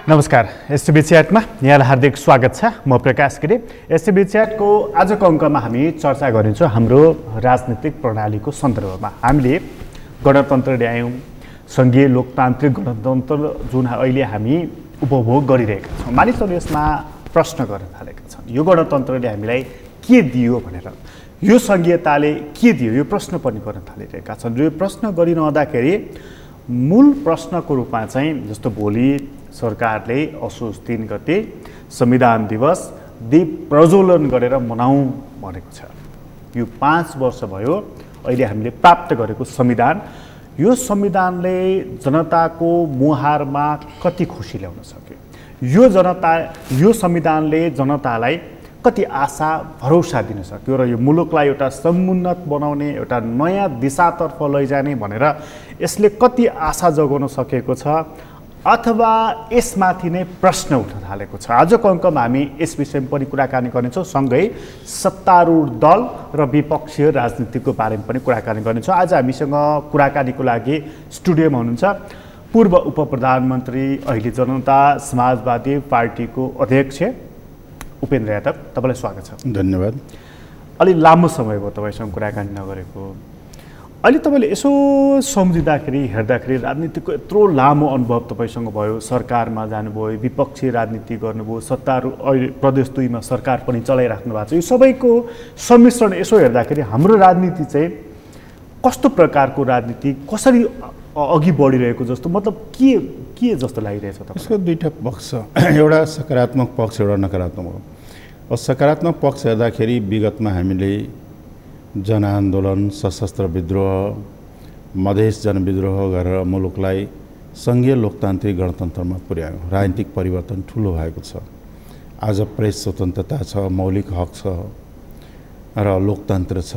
नमस्कार, एसटिभी च्याटमा यहाँलाई हार्दिक स्वागत छ। म प्रकाश गिरी। एसटिभी च्याटको आजको अङ्कमा हामी चर्चा गरिन्छौँ हाम्रो राजनीतिक प्रणालीको सन्दर्भमा। हामीले गणतन्त्र ल्यायौँ, सङ्घीय लोकतान्त्रिक गणतन्त्र जुन अहिले हामी उपभोग गरिरहेका छौँ। मानिसहरूले यसमा प्रश्न गर्न थालेका छन्, यो गणतन्त्रले हामीलाई के दियो भनेर, यो सङ्घीयताले के दियो, यो प्रश्न पनि गर्न थालिरहेका छन्। यो प्रश्न गरिरहँदाखेरि मूल प्रश्नको रूपमा चाहिँ जस्तो भोलि सरकारले असोज 3 गते संविधान दिवस दीप प्रज्वलन गरेर मनाउँ भनेको छ। यो 5 वर्ष भयो अहिले हामीले प्राप्त गरेको संविधान, यो संविधानले जनताको मुहारमा कति खुसी ल्याउन सक्यो, यो संविधानले जनतालाई कति आशा भरोसा दिन सक्यो र यो मुलुकलाई एउटा समुन्नत बनाउने, एउटा नयाँ दिशातर्फ लैजाने भनेर यसले कति आशा जगाउन सकेको छ अथवा यसमाथि नै प्रश्न उठ्न थालेको छ। आजको अङ्कमा हामी यस विषयमा पनि कुराकानी गर्नेछौँ। सँगै सत्तारूढ दल र विपक्षीय राजनीतिको बारेमा पनि कुराकानी गर्नेछौँ। आज हामीसँग कुराकानीको लागि स्टुडियोमा हुनुहुन्छ पूर्व उप प्रधानमन्त्री, अहिले जनता समाजवादी पार्टीको अध्यक्ष उपेन्द्र यादव। तपाईँलाई स्वागत छ। धन्यवाद। अलि लामो समय भयो तपाईँसँग कुराकानी नगरेको। अहिले तपाईँले यसो सम्झिँदाखेरि हेर्दाखेरि राजनीतिको यत्रो लामो अनुभव तपाईँसँग भयो, सरकारमा जानुभयो, विपक्षी राजनीति गर्नुभयो, सत्तारूढ अहिले प्रदेश 2 मा सरकार पनि चलाइराख्नु भएको छ। यो सबैको सम्मिश्रण यसो हेर्दाखेरि हाम्रो राजनीति चाहिँ कस्तो प्रकारको राजनीति, कसरी अघि बढिरहेको जस्तो, मतलब के जस्तो लागिरहेछ तपाईँ? यसको दुईटा पक्ष, एउटा सकारात्मक पक्ष, एउटा नकारात्मक हो। और सकारात्मक पक्ष हेर्दाखेरि विगतमा हामीले जनआन्दोलन, सशस्त्र विद्रोह, मधेस जनविद्रोह गरेर मुलुकलाई सङ्घीय लोकतान्त्रिक गणतन्त्रमा पुर्यायौँ। राजनीतिक परिवर्तन ठुलो भएको छ। आज प्रेस स्वतन्त्रता छ, मौलिक हक छ र लोकतन्त्र छ,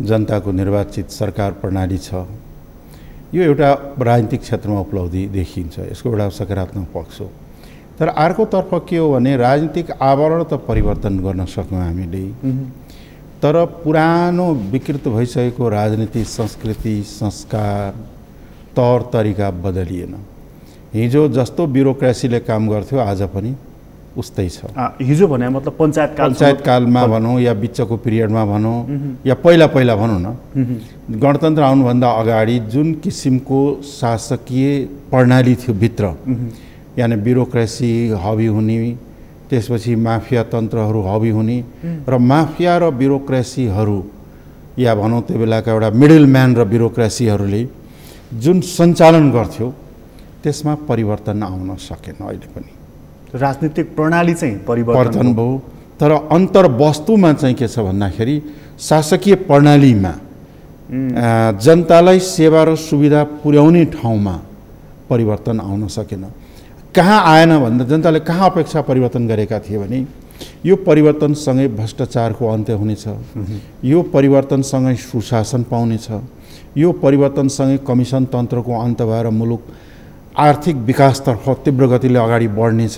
जनताको निर्वाचित सरकार प्रणाली छ। यो एउटा राजनीतिक क्षेत्रमा उपलब्धि देखिन्छ, यसको एउटा सकारात्मक पक्ष हो। तर अर्कोतर्फ के हो भने राजनीतिक आवरण त परिवर्तन गर्न सक्यौँ हामीले, तर पुरानो विकृत भइसकेको राजनीति संस्कृति संस्कार तौर तरिका बदलिएन। हिजो जस्तो ब्युरोक्रेसीले काम गर्थ्यो आज पनि उस्तै छ। हिजो भने मतलब पञ्चायत कालमा भनौँ या बिचको पिरियडमा भनौँ या पहिला भनौँ न, गणतन्त्र आउनुभन्दा अगाडि जुन किसिमको शासकीय प्रणाली थियो भित्र, यानि ब्युरोक्रेसी हावी हुने, त्यसपछि माफिया तन्त्रहरू हावी हुने र माफिया र ब्युरोक्रेसीहरू या भनौँ त्यो बेलाका एउटा मिडल म्यान र ब्युरोक्रेसीहरूले जुन सञ्चालन गर्थ्यो त्यसमा परिवर्तन आउन सकेन। अहिले पनि राजनीतिक प्रणाली चाहिँ परिवर्तन भयो, तर अन्तर्वस्तुमा चाहिँ के छ भन्दाखेरि शासकीय प्रणालीमा जनतालाई सेवा र सुविधा पुर्याउने ठाउँमा परिवर्तन आउन सकेन। कहाँ आएन भन्दा जनताले कहाँ अपेक्षा परिवर्तन गरेका थिए भने यो परिवर्तनसँगै भ्रष्टाचारको अन्त्य हुनेछ, यो परिवर्तनसँगै सुशासन पाउनेछ, यो परिवर्तनसँगै कमिसन तन्त्रको अन्त्य भएर मुलुक आर्थिक विकासतर्फ तीव्र गतिले अगाडि बढ्नेछ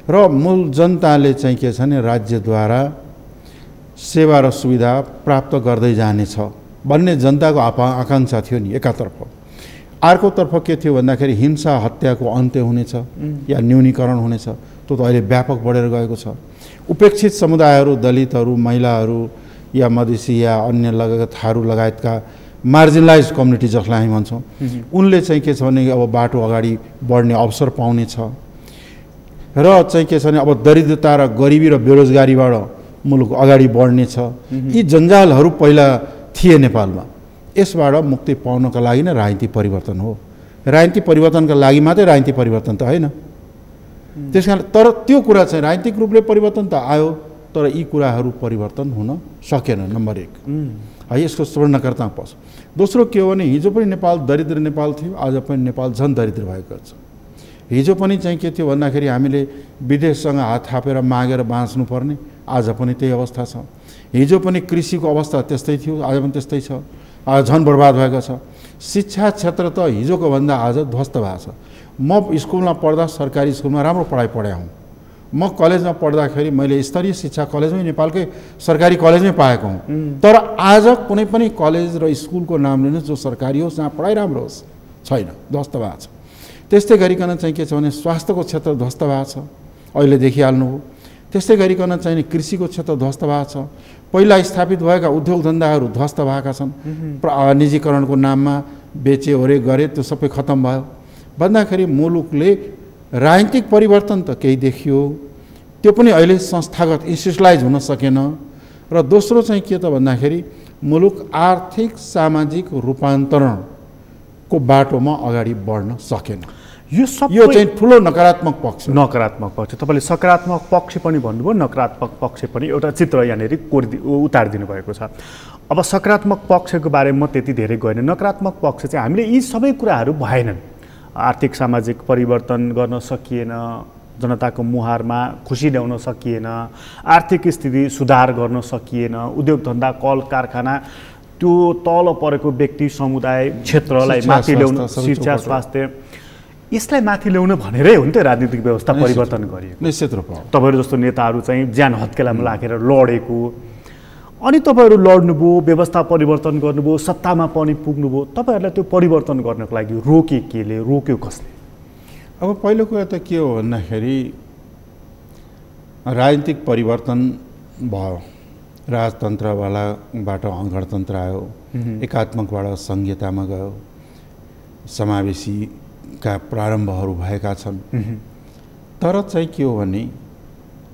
र मूल जनताले चाहिँ के छ भने राज्यद्वारा सेवा र सुविधा प्राप्त गर्दै जानेछ भन्ने जनताको आकाङ्क्षा थियो नि एकातर्फ। अर्कोतर्फ के थियो भन्दाखेरि हिंसा हत्याको अन्त्य हुनेछ या न्यूनीकरण हुनेछ, त्यो त अहिले व्यापक बढेर गएको छ। उपेक्षित समुदायहरू, दलितहरू, महिलाहरू या मधेसी या अन्य थारू लगायतका मार्जिनलाइज कम्युनिटी जसलाई हामी भन्छौँ, उनले चाहिँ के छ भने अब बाटो अगाडि बढ्ने अवसर पाउनेछ र चाहिँ के छ भने अब दरिद्रता र गरिबी र बेरोजगारीबाट मुलुक अगाडि बढ्नेछ। यी जन्जालहरू पहिला थिए नेपालमा, यसबाट मुक्ति पाउनका लागि नै राजनीतिक परिवर्तन हो। राजनीतिक परिवर्तनका लागि मात्रै राजनीतिक परिवर्तन त होइन। त्यसकारण तर त्यो कुरा चाहिँ राजनीतिक रूपले परिवर्तन त आयो, तर यी कुराहरू परिवर्तन हुन सकेन। नम्बर 1 है, यसको स्वर्णकर्ता पक्ष। दोस्रो के हो भने हिजो पनि नेपाल दरिद्र नेपाल थियो, आज पनि नेपाल झन् दरिद्र भएको छ। हिजो पनि चाहिँ के थियो भन्दाखेरि हामीले विदेशसँग हात थापेर मागेर बाँच्नुपर्ने, आज पनि त्यही अवस्था छ। हिजो पनि कृषिको अवस्था त्यस्तै थियो, आज पनि त्यस्तै छ, आज झन् बर्बाद भएको छ। शिक्षा क्षेत्र त हिजोको भन्दा आज ध्वस्त भएको छ। म स्कुलमा पढ्दा सरकारी स्कुलमा राम्रो पढाइ पढाएँ हुँ। म कलेजमा पढ्दाखेरि मैले स्तरीय शिक्षा कलेजमै नेपालकै सरकारी कलेजमै पाएको हुँ। तर आज कुनै पनि कलेज र स्कुलको नाम लिनुहोस् जो सरकारी होस्, जहाँ पढाइ राम्रो होस्, छैन, ध्वस्त भएको छ। त्यस्तै गरिकन चाहिँ के छ भने स्वास्थ्यको क्षेत्र ध्वस्त भएको छ, अहिले देखिहाल्नुभयो। त्यस्तै गरिकन चाहिँ कृषिको क्षेत्र ध्वस्त भएको छ। पहिला स्थापित भएका उद्योग धन्दाहरू ध्वस्त भएका छन्। निजीकरणको नाममा बेचे ओरे गरे, त्यो सबै खत्तम भयो भन्दाखेरि मुलुकले राजनीतिक परिवर्तन त केही देखियो, त्यो पनि अहिले संस्थागत इन्स्टिट्युसनलाइज हुन सकेन। र दोस्रो चाहिँ के त भन्दाखेरि मुलुक आर्थिक सामाजिक रूपान्तरणको बाटोमा अगाडि बढ्न सकेन। यो चाहिँ ठुलो नकारात्मक पक्ष। नकारात्मक पक्ष तपाईँले सकारात्मक पक्ष पनि भन्नुभयो, नकारात्मक पक्ष पनि एउटा चित्र यहाँनिर उतारिदिनु भएको छ। अब सकारात्मक पक्षको बारेमा म त्यति धेरै गएन। नकारात्मक पक्ष चाहिँ हामीले यी सबै कुराहरू भएनन्। आर्थिक सामाजिक परिवर्तन गर्न सकिएन, जनताको मुहारमा खुसी ल्याउन सकिएन, आर्थिक स्थिति सुधार गर्न सकिएन, उद्योग धन्दा कल कारखाना त्यो तल परेको व्यक्ति समुदाय क्षेत्रलाई माथि ल्याउन, शिक्षा स्वास्थ्य यसलाई माथि ल्याउन भनेरै हो नि त राजनीतिक व्यवस्था परिवर्तन गरिएको। निश्चित रूपमा तपाईँहरू जस्तो नेताहरू चाहिँ ज्यान हत्केलामा राखेर लडेको, अनि तपाईँहरू लड्नुभयो, व्यवस्था परिवर्तन गर्नुभयो, सत्तामा पनि पुग्नुभयो। तपाईँहरूलाई त्यो परिवर्तन गर्नको लागि रोके केले, रोक्यो कसले? अब पहिलो कुरा त के हो भन्दाखेरि राजनीतिक परिवर्तन भयो, राजतन्त्रवालाबाट गणतन्त्र आयो, एकात्मकबाट सङ्घीयतामा गयो, समावेशीका प्रारम्भहरू भएका छन्। तर चाहिँ के हो भने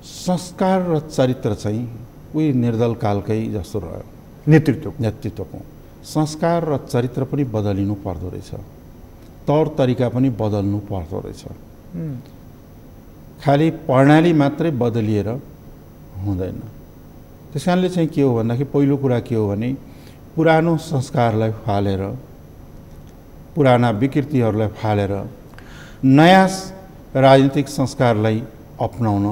संस्कार र चरित्र चाहिँ उही निर्दल कालकै जस्तो रह्यो। नेतृत्वको संस्कार र चरित्र पनि बदलिनु पर्दो रहेछ, तौर तरिका पनि बदल्नु पर्दो रहेछ। खालि प्रणाली मात्रै बदलिएर हुँदैन। त्यस कारणले चाहिँ के हो भन्दाखेरि पहिलो कुरा के हो भने पुरानो संस्कारलाई फालेर, पुराना विकृतिहरूलाई फालेर नयाँ राजनीतिक संस्कारलाई अपनाउन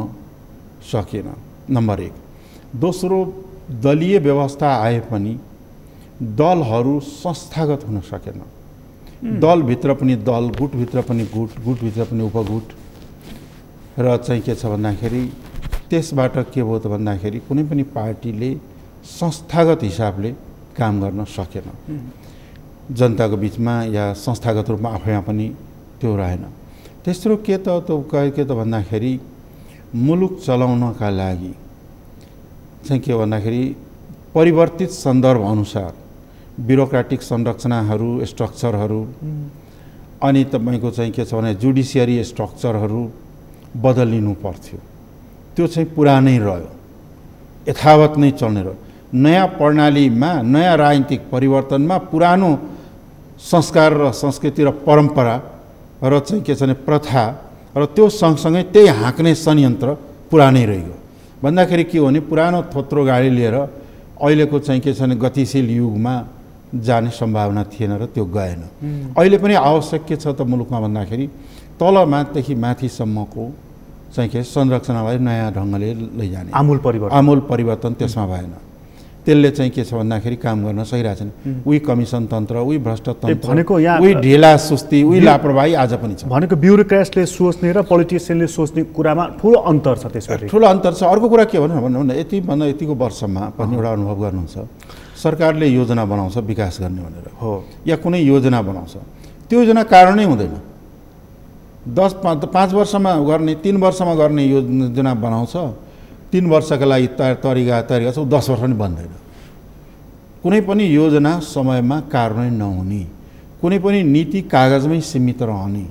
सकेन, नम्बर 1। दोस्रो, दलीय व्यवस्था आए पनि दलहरू संस्थागत हुन सकेन। दलभित्र पनि दल, गुटभित्र पनि गुट, गुटभित्र पनि उपगुट। र चाहिँ के छ भन्दाखेरि त्यसबाट के भयो त भन्दाखेरि कुनै पनि पार्टीले संस्थागत हिसाबले काम गर्न सकेन, जनताको बिचमा या संस्थागत रूपमा आफैमा पनि त्यो रहेन। तेस्रो के त भन्दाखेरि मुलुक चलाउनका लागि चाहिँ के भन्दाखेरि परिवर्तित सन्दर्भ अनुसार ब्युरोक्रेटिक संरचनाहरू, स्ट्रक्चरहरू, अनि तपाईँको चाहिँ के छ भने जुडिसियरी स्ट्रक्चरहरू बदलिनु पर्थ्यो। त्यो चाहिँ पुरानै रह्यो, यथावत नै चल्ने रह्यो। नयाँ प्रणालीमा, नयाँ राजनीतिक परिवर्तनमा पुरानो संस्कार र संस्कृति र परम्परा र चाहिँ के छ भने प्रथा र त्यो सँगसँगै त्यही हाँक्ने संयन्त्र पुरानै रह्यो। भन्दाखेरि के हो भने पुरानो थोत्रो गाडी लिएर अहिलेको चाहिँ के छ भने गतिशील युगमा जाने सम्भावना थिएन र त्यो गएन। अहिले पनि आवश्यक के छ त मुलुकमा भन्दाखेरि तलदेखि माथिसम्मको चाहिँ के संरचनालाई नयाँ ढङ्गले लैजाने, आमूल परिवर्तन त्यसमा भएन। त्यसले चाहिँ के छ भन्दाखेरि काम गर्न सकिरहेको छैन। उही कमिसन तन्त्र, उही भ्रष्ट तन्त्र, उही ढिला सुस्ती, उही लापरवाही आज पनि छ। भनेको ब्युरोक्रेटले सोच्ने र पोलिटिसियनले सोच्ने कुरामा ठुलो अन्तर छ। त्यसपछि ठुलो अन्तर छ। अर्को कुरा के भन्नु यतिभन्दा यतिको वर्षमा पनि एउटा अनुभव गर्नुहुन्छ, सरकारले योजना बनाउँछ विकास गर्ने भनेर हो, या कुनै योजना बनाउँछ, त्यो योजना कारणै हुँदैन। 5 वर्षमा गर्ने, 3 वर्षमा गर्ने योजना बनाउँछ, 3 वर्षका लागि तरिका छ, 10 वर्ष पनि बन्दैन। कुनै पनि योजना समयमा कार्यान्वयन नहुने, कुनै पनि नीति कागजमै सीमित रहने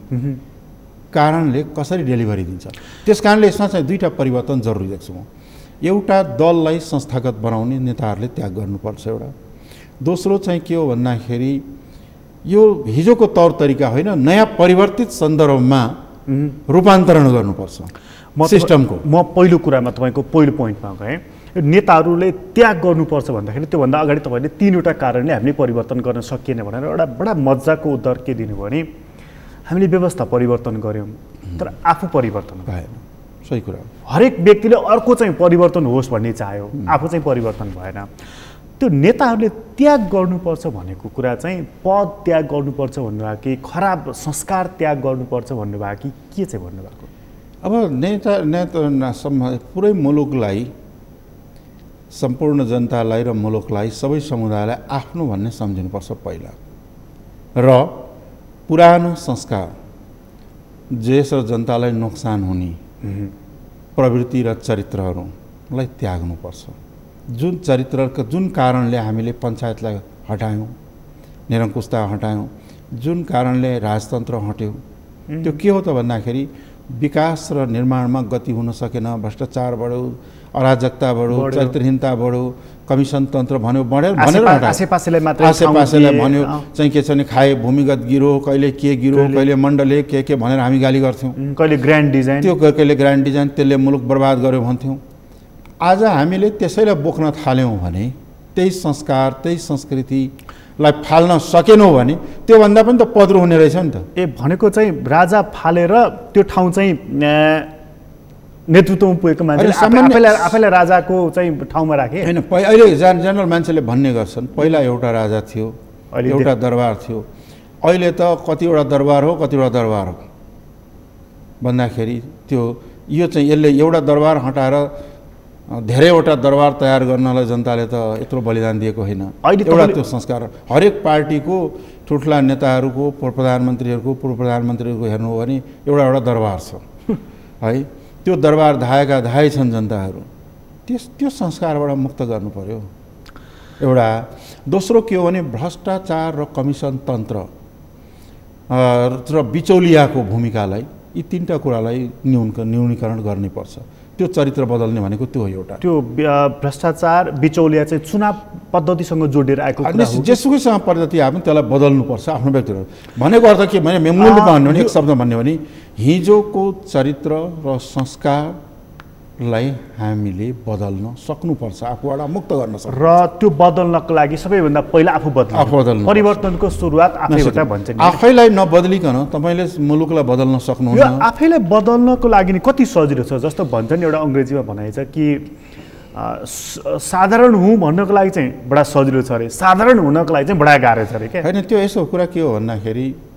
कारणले कसरी डेलिभरी दिन्छ। त्यस कारणले यसमा चाहिँ दुईटा परिवर्तन जरुरी देख्छु म। एउटा दललाई संस्थागत बनाउने नेताहरूले त्याग गर्नुपर्छ एउटा। दोस्रो चाहिँ के हो भन्दाखेरि यो हिजोको तौर तरिका होइन, नयाँ परिवर्तित सन्दर्भमा रूपान्तरण गर्नुपर्छ सिस्टमको। म पहिलो कुरामा तपाईँको पहिलो पोइन्टमा गएँ, नेताहरूले त्याग गर्नुपर्छ भन्दाखेरि त्योभन्दा अगाडि तपाईँले 3वटा कारणले हामीले परिवर्तन गर्न सकिएन भनेर एउटा बडा मजाको उत्तर के दिनुभयो भने हामीले व्यवस्था परिवर्तन गऱ्यौँ तर आफू परिवर्तन भएन। सही कुरा हो। हरेक व्यक्तिले अर्को चाहिँ परिवर्तन होस् भन्ने चाह्यो, आफू चाहिँ परिवर्तन भएन। त्यो नेताहरूले त्याग गर्नुपर्छ भनेको कुरा चाहिँ पद त्याग गर्नुपर्छ भन्नुभयो कि खराब संस्कार त्याग गर्नुपर्छ भन्नुभयो कि के चाहिँ भन्नुभएको? अब नेता पुरै मुलुकलाई, सम्पूर्ण जनतालाई र मुलुकलाई, सबै समुदायलाई आफ्नो भन्ने सम्झिनुपर्छ पहिला। र पुरानो संस्कार देश र जनतालाई नोक्सान हुने प्रवृत्ति र चरित्रहरूलाई त्याग्नुपर्छ। जुन चरित्रको जुन कारणले हामीले पञ्चायतलाई हटायौँ, निरङ्कुशता हटायौँ, जुन कारणले राजतन्त्र हट्यो, त्यो के हो त भन्दाखेरि विकास र निर्माणमा गति हुन सकेन, भ्रष्टाचार बढ्यो, अराजकता बढ्यो, चरित्रहीनता बढ्यो, कमिसन तन्त्र भन्यो, भनेर आसेपासेलाई भन्यो चाहिँ के छ भने खाए भूमिगत गिरो, कहिले के गिरो, कहिले मण्डले के भनेर हामी गाली गर्थ्यौँ। कहिले ग्रान्ड डिजाइन, त्यो कहिले ग्रान्ड डिजाइन, त्यसले मुलुक बर्बाद गर्यो भन्थ्यौँ। आज हामीले त्यसैलाई बोक्न थाल्यौँ भने, त्यही संस्कार त्यही संस्कृतिलाई फाल्न सकेनौँ भने त्योभन्दा पनि त पद्रो हुने रहेछ नि त। भनेको चाहिँ राजा फालेर त्यो ठाउँ चाहिँ नेतृत्वमा पुगेको मान्छे आफैलाई राजाको चाहिँ ठाउँमा राखे होइन। अहिले जनरल मान्छेले भन्ने गर्छन् पहिला एउटा राजा थियो, एउटा दरबार थियो, अहिले त कतिवटा दरबार हो कतिवटा दरबार हो भन्दाखेरि त्यो यो चाहिँ यसले एउटा दरबार हटाएर धेरैवटा दरबार तयार गर्नलाई जनताले त यत्रो बलिदान दिएको होइन। एउटा त्यो संस्कार हरेक पार्टीको ठुल्ठुला नेताहरूको प्रधानमन्त्रीहरूको पूर्व प्रधानमन्त्रीहरूको हेर्नु हो भने एउटा एउटा दरबार छ है। त्यो दरबार धाएका धाए छन् जनताहरू, त्यो संस्कारबाट मुक्त गर्नु पर्यो एउटा। दोस्रो के हो भने भ्रष्टाचार र कमिसन तन्त्र र बिचौलियाको भूमिकालाई, यी तीनटा कुरालाई न्यूनीकरण गर्नुपर्छ। त्यो चरित्र बदल्ने भनेको त्यो हो एउटा। त्यो भ्रष्टाचार बिचौलिया चाहिँ चुनाव पद्धतिसँग जोडेर आएको कुरा हो। जेसुकैसँग पद्धति आयो भने त्यसलाई बदल्नुपर्छ आफ्नो व्यक्तिगत। भनेको अर्थ के भने मूल रूपमा भन्यो भने एक शब्द भन्यो भने हिजोको चरित्र र संस्कारलाई हामीले बदल्न सक्नुपर्छ, आफूबाट मुक्त गर्न सक्छ। र त्यो बदल्नको लागि सबैभन्दा पहिला आफू बदल्नु, परिवर्तनको सुरुवात आफैबाट भन्छ नि। आफैलाई नबदलिकन तपाईँले मुलुकलाई बदल्न सक्नुहुन्न। आफैलाई बदल्नको लागि नि कति सजिलो छ, जस्तो भन्छ नि एउटा अङ्ग्रेजीमा भनाइ छ कि साधारण हुँ भन्नको लागि चाहिँ बडा सजिलो छ अरे, साधारण हुनको लागि चाहिँ बडा गाह्रो छ अरे क्या। होइन, त्यो यसो कुरा के हो भन्दाखेरि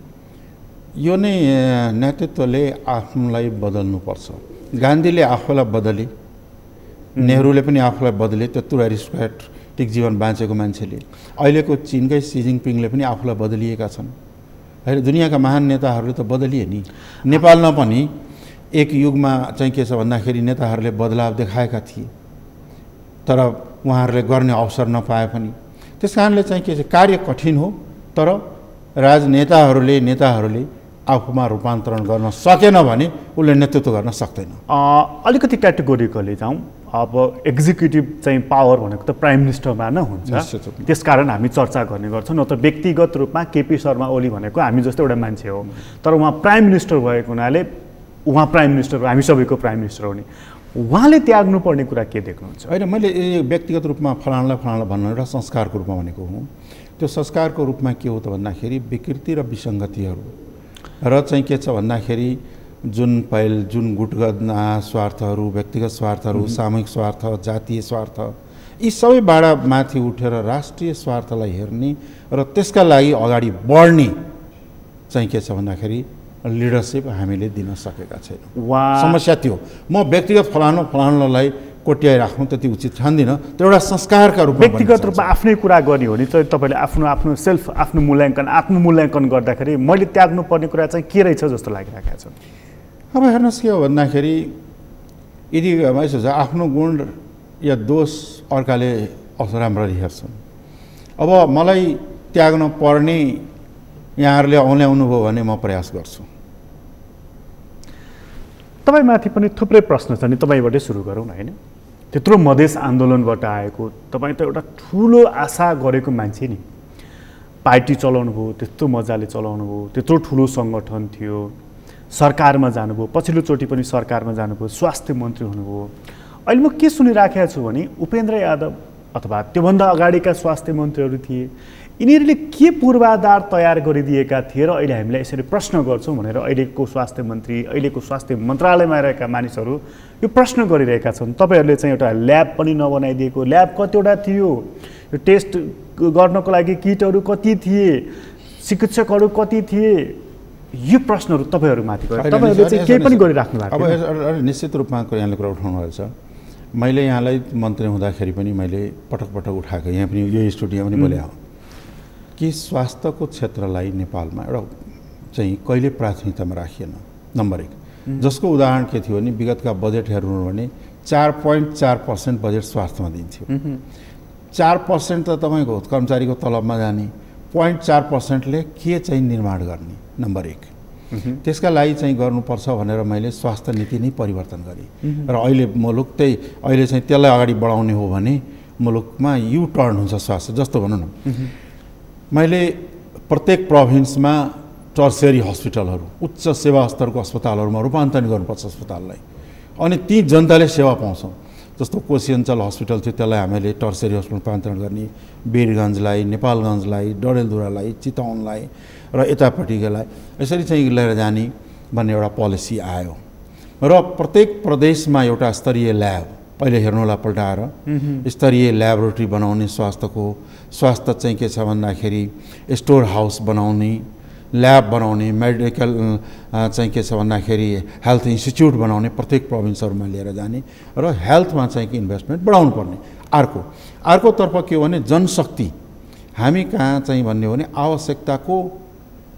यो नै नेतृत्वले आफूलाई बदल्नुपर्छ। गान्धीले आफूलाई बदले, नेहरूले पनि आफूलाई बदले, त्यत्रो एरिस्टोक्रेटिक जीवन बाँचेको मान्छेले। अहिलेको चिनकै सी जिनपिङले पनि आफूलाई बदलिएका छन् होइन। दुनियाँका महान नेताहरूले त बदलिए नि। नेपालमा पनि एक युगमा चाहिँ के छ भन्दाखेरि नेताहरूले बदलाव देखाएका थिए, तर उहाँहरूले गर्ने अवसर नपाए पनि। त्यस कारणले चाहिँ के छ, कार्य कठिन हो, तर नेताहरूले आफूमा रूपान्तरण गर्न सकेन भने उसले नेतृत्व गर्न सक्दैन। अलिकति क्याटेगोरिकली जाउँ, अब एक्जिक्युटिभ चाहिँ पावर भनेको त प्राइम मिनिस्टरमा नै हुन्छ, त्यसकारण हामी चर्चा गर्ने गर्छौँ। न त व्यक्तिगत रूपमा केपी शर्मा ओली भनेको हामी जस्तो एउटा मान्छे हो, तर उहाँ प्राइम मिनिस्टर भएको हुनाले उहाँ प्राइम मिनिस्टर हो, हामी सबैको प्राइम मिनिस्टर हो नि। उहाँले त्याग्नु पर्ने कुरा के देख्नुहुन्छ? होइन, मैले व्यक्तिगत रूपमा फलानालाई भन्नु एउटा संस्कारको रूपमा भनेको हुँ। त्यो संस्कारको रूपमा के हो त भन्दाखेरि विकृति र विसङ्गतिहरू र चाहिँ के छ भन्दाखेरि जुन गुटगत स्वार्थहरू, व्यक्तिगत स्वार्थहरू, सामूहिक स्वार्थ, जातीय स्वार्थ, यी सबैबाट माथि उठेर राष्ट्रिय स्वार्थलाई हेर्ने र त्यसका लागि अगाडि बढ्ने चाहिँ के छ भन्दाखेरि लिडरसिप हामीले दिन सकेका छैनौँ। समस्या त्यो। म व्यक्तिगत फलानुलाई कोट्याइराख्नु त्यति उचित ठान्दिनँ, त्यो एउटा संस्कारका रूपमा। व्यक्तिगत रूपमा आफ्नै कुरा गर्ने हो नि चाहिँ तपाईँले आफ्नो आत्ममूल्याङ्कन गर्दाखेरि मैले त्याग्नु पर्ने कुरा चाहिँ के रहेछ जस्तो लागिरहेको छ? अब हेर्नुहोस् के हो भन्दाखेरि यदि यसो आफ्नो गुण या दोष अर्काले राम्ररी हेर्छन्। अब मलाई त्याग्न पर्ने यहाँहरूले औल्याउनुभयो भने म प्रयास गर्छु। तपाईँमाथि पनि थुप्रै प्रश्न छ नि, तपाईँबाटै सुरु गरौँ न। होइन, त्यत्रो मधेस आन्दोलनबाट आएको तपाईँ त एउटा ठुलो आशा गरेको मान्छे नि। पार्टी चलाउनु भयो, त्यस्तो मजाले चलाउनु भयो, त्यत्रो ठुलो सङ्गठन थियो, सरकारमा जानुभयो, पछिल्लोचोटि पनि सरकारमा जानुभयो, स्वास्थ्य मन्त्री हुनुभयो। अहिले म के सुनिराखेको छु भने उपेन्द्र यादव अथवा त्योभन्दा अगाडिका स्वास्थ्य मन्त्रीहरू थिए, यिनीहरूले के पूर्वाधार तयार गरिदिएका थिए र अहिले हामीलाई यसरी प्रश्न गर्छौँ भनेर अहिलेको स्वास्थ्य मन्त्री, अहिलेको स्वास्थ्य मन्त्रालयमा रहेका मानिसहरू यो प्रश्न गरिरहेका छन्। तपाईँहरूले चाहिँ एउटा ल्याब पनि नबनाइदिएको, ल्याब कतिवटा थियो, यो टेस्ट गर्नको लागि किटहरू कति थिए, चिकित्सकहरू कति थिए, यो प्रश्नहरू तपाईँहरूमाथि गयो, तपाईँहरूले चाहिँ केही पनि गरिराख्नु भएको? अब निश्चित रूपमा यहाँले कुरा उठाउनु भएको छ। मैले यहाँलाई मन्त्री हुँदाखेरि पनि मैले पटक पटक उठाएको, यहाँ पनि यो स्टुडियोमा पनि बोले कि स्वास्थ्यको क्षेत्रलाई नेपालमा एउटा चाहिँ कहिले प्राथमिकतामा राखिएन। नम्बर 1। जसको उदाहरण के थियो भने विगतका बजेट हेर्नु भने 4.4% बजेट स्वास्थ्यमा दिन्थ्यो। 4% त तपाईँको कर्मचारीको तलबमा जाने, 0.4%ले के चाहिँ निर्माण गर्ने, नम्बर 1। त्यसका लागि चाहिँ गर्नुपर्छ भनेर मैले स्वास्थ्य नीति नै परिवर्तन गरेँ र अहिले मुलुक अहिले चाहिँ त्यसलाई अगाडि बढाउने हो भने मुलुकमा यु टर्न हुन्छ स्वास्थ्य। जस्तो भनौँ न, मैले प्रत्येक प्रोभिन्समा टर्सियरी हस्पिटलहरू, उच्च सेवा स्तरको अस्पतालहरूमा रूपान्तरण गर्नुपर्छ अस्पताललाई, अनि ती जनताले सेवा पाउँछौँ। जस्तो कोशी अञ्चल हस्पिटल थियो, त्यसलाई हामीले टर्सियरी हस्पिटल रूपान्तरण गर्ने, वीरगञ्जलाई, नेपालगञ्जलाई, डडेलधुरालाई, चितवनलाई र यतापट्टिलाई यसरी चाहिँ लिएर जाने भन्ने एउटा पोलिसी आयो र प्रत्येक प्रदेशमा एउटा स्तरीय ल्याब, अहिले हेर्नुहोला पल्टाएर स्तरीय ल्याबोरेटरी बनाउने, स्वास्थ्य चाहिँ के छ भन्दाखेरि स्टोर हाउस बनाउने, ल्याब बनाउने, मेडिकल चाहिँ के छ भन्दाखेरि हेल्थ इन्स्टिट्युट बनाउने, प्रत्येक प्रोभिन्सहरूमा लिएर जाने र हेल्थमा चाहिँ कि इन्भेस्टमेन्ट बढाउनु पर्ने। अर्कोतर्फ के हो भने जनशक्ति, हामी कहाँ चाहिँ भन्ने हो भने आवश्यकताको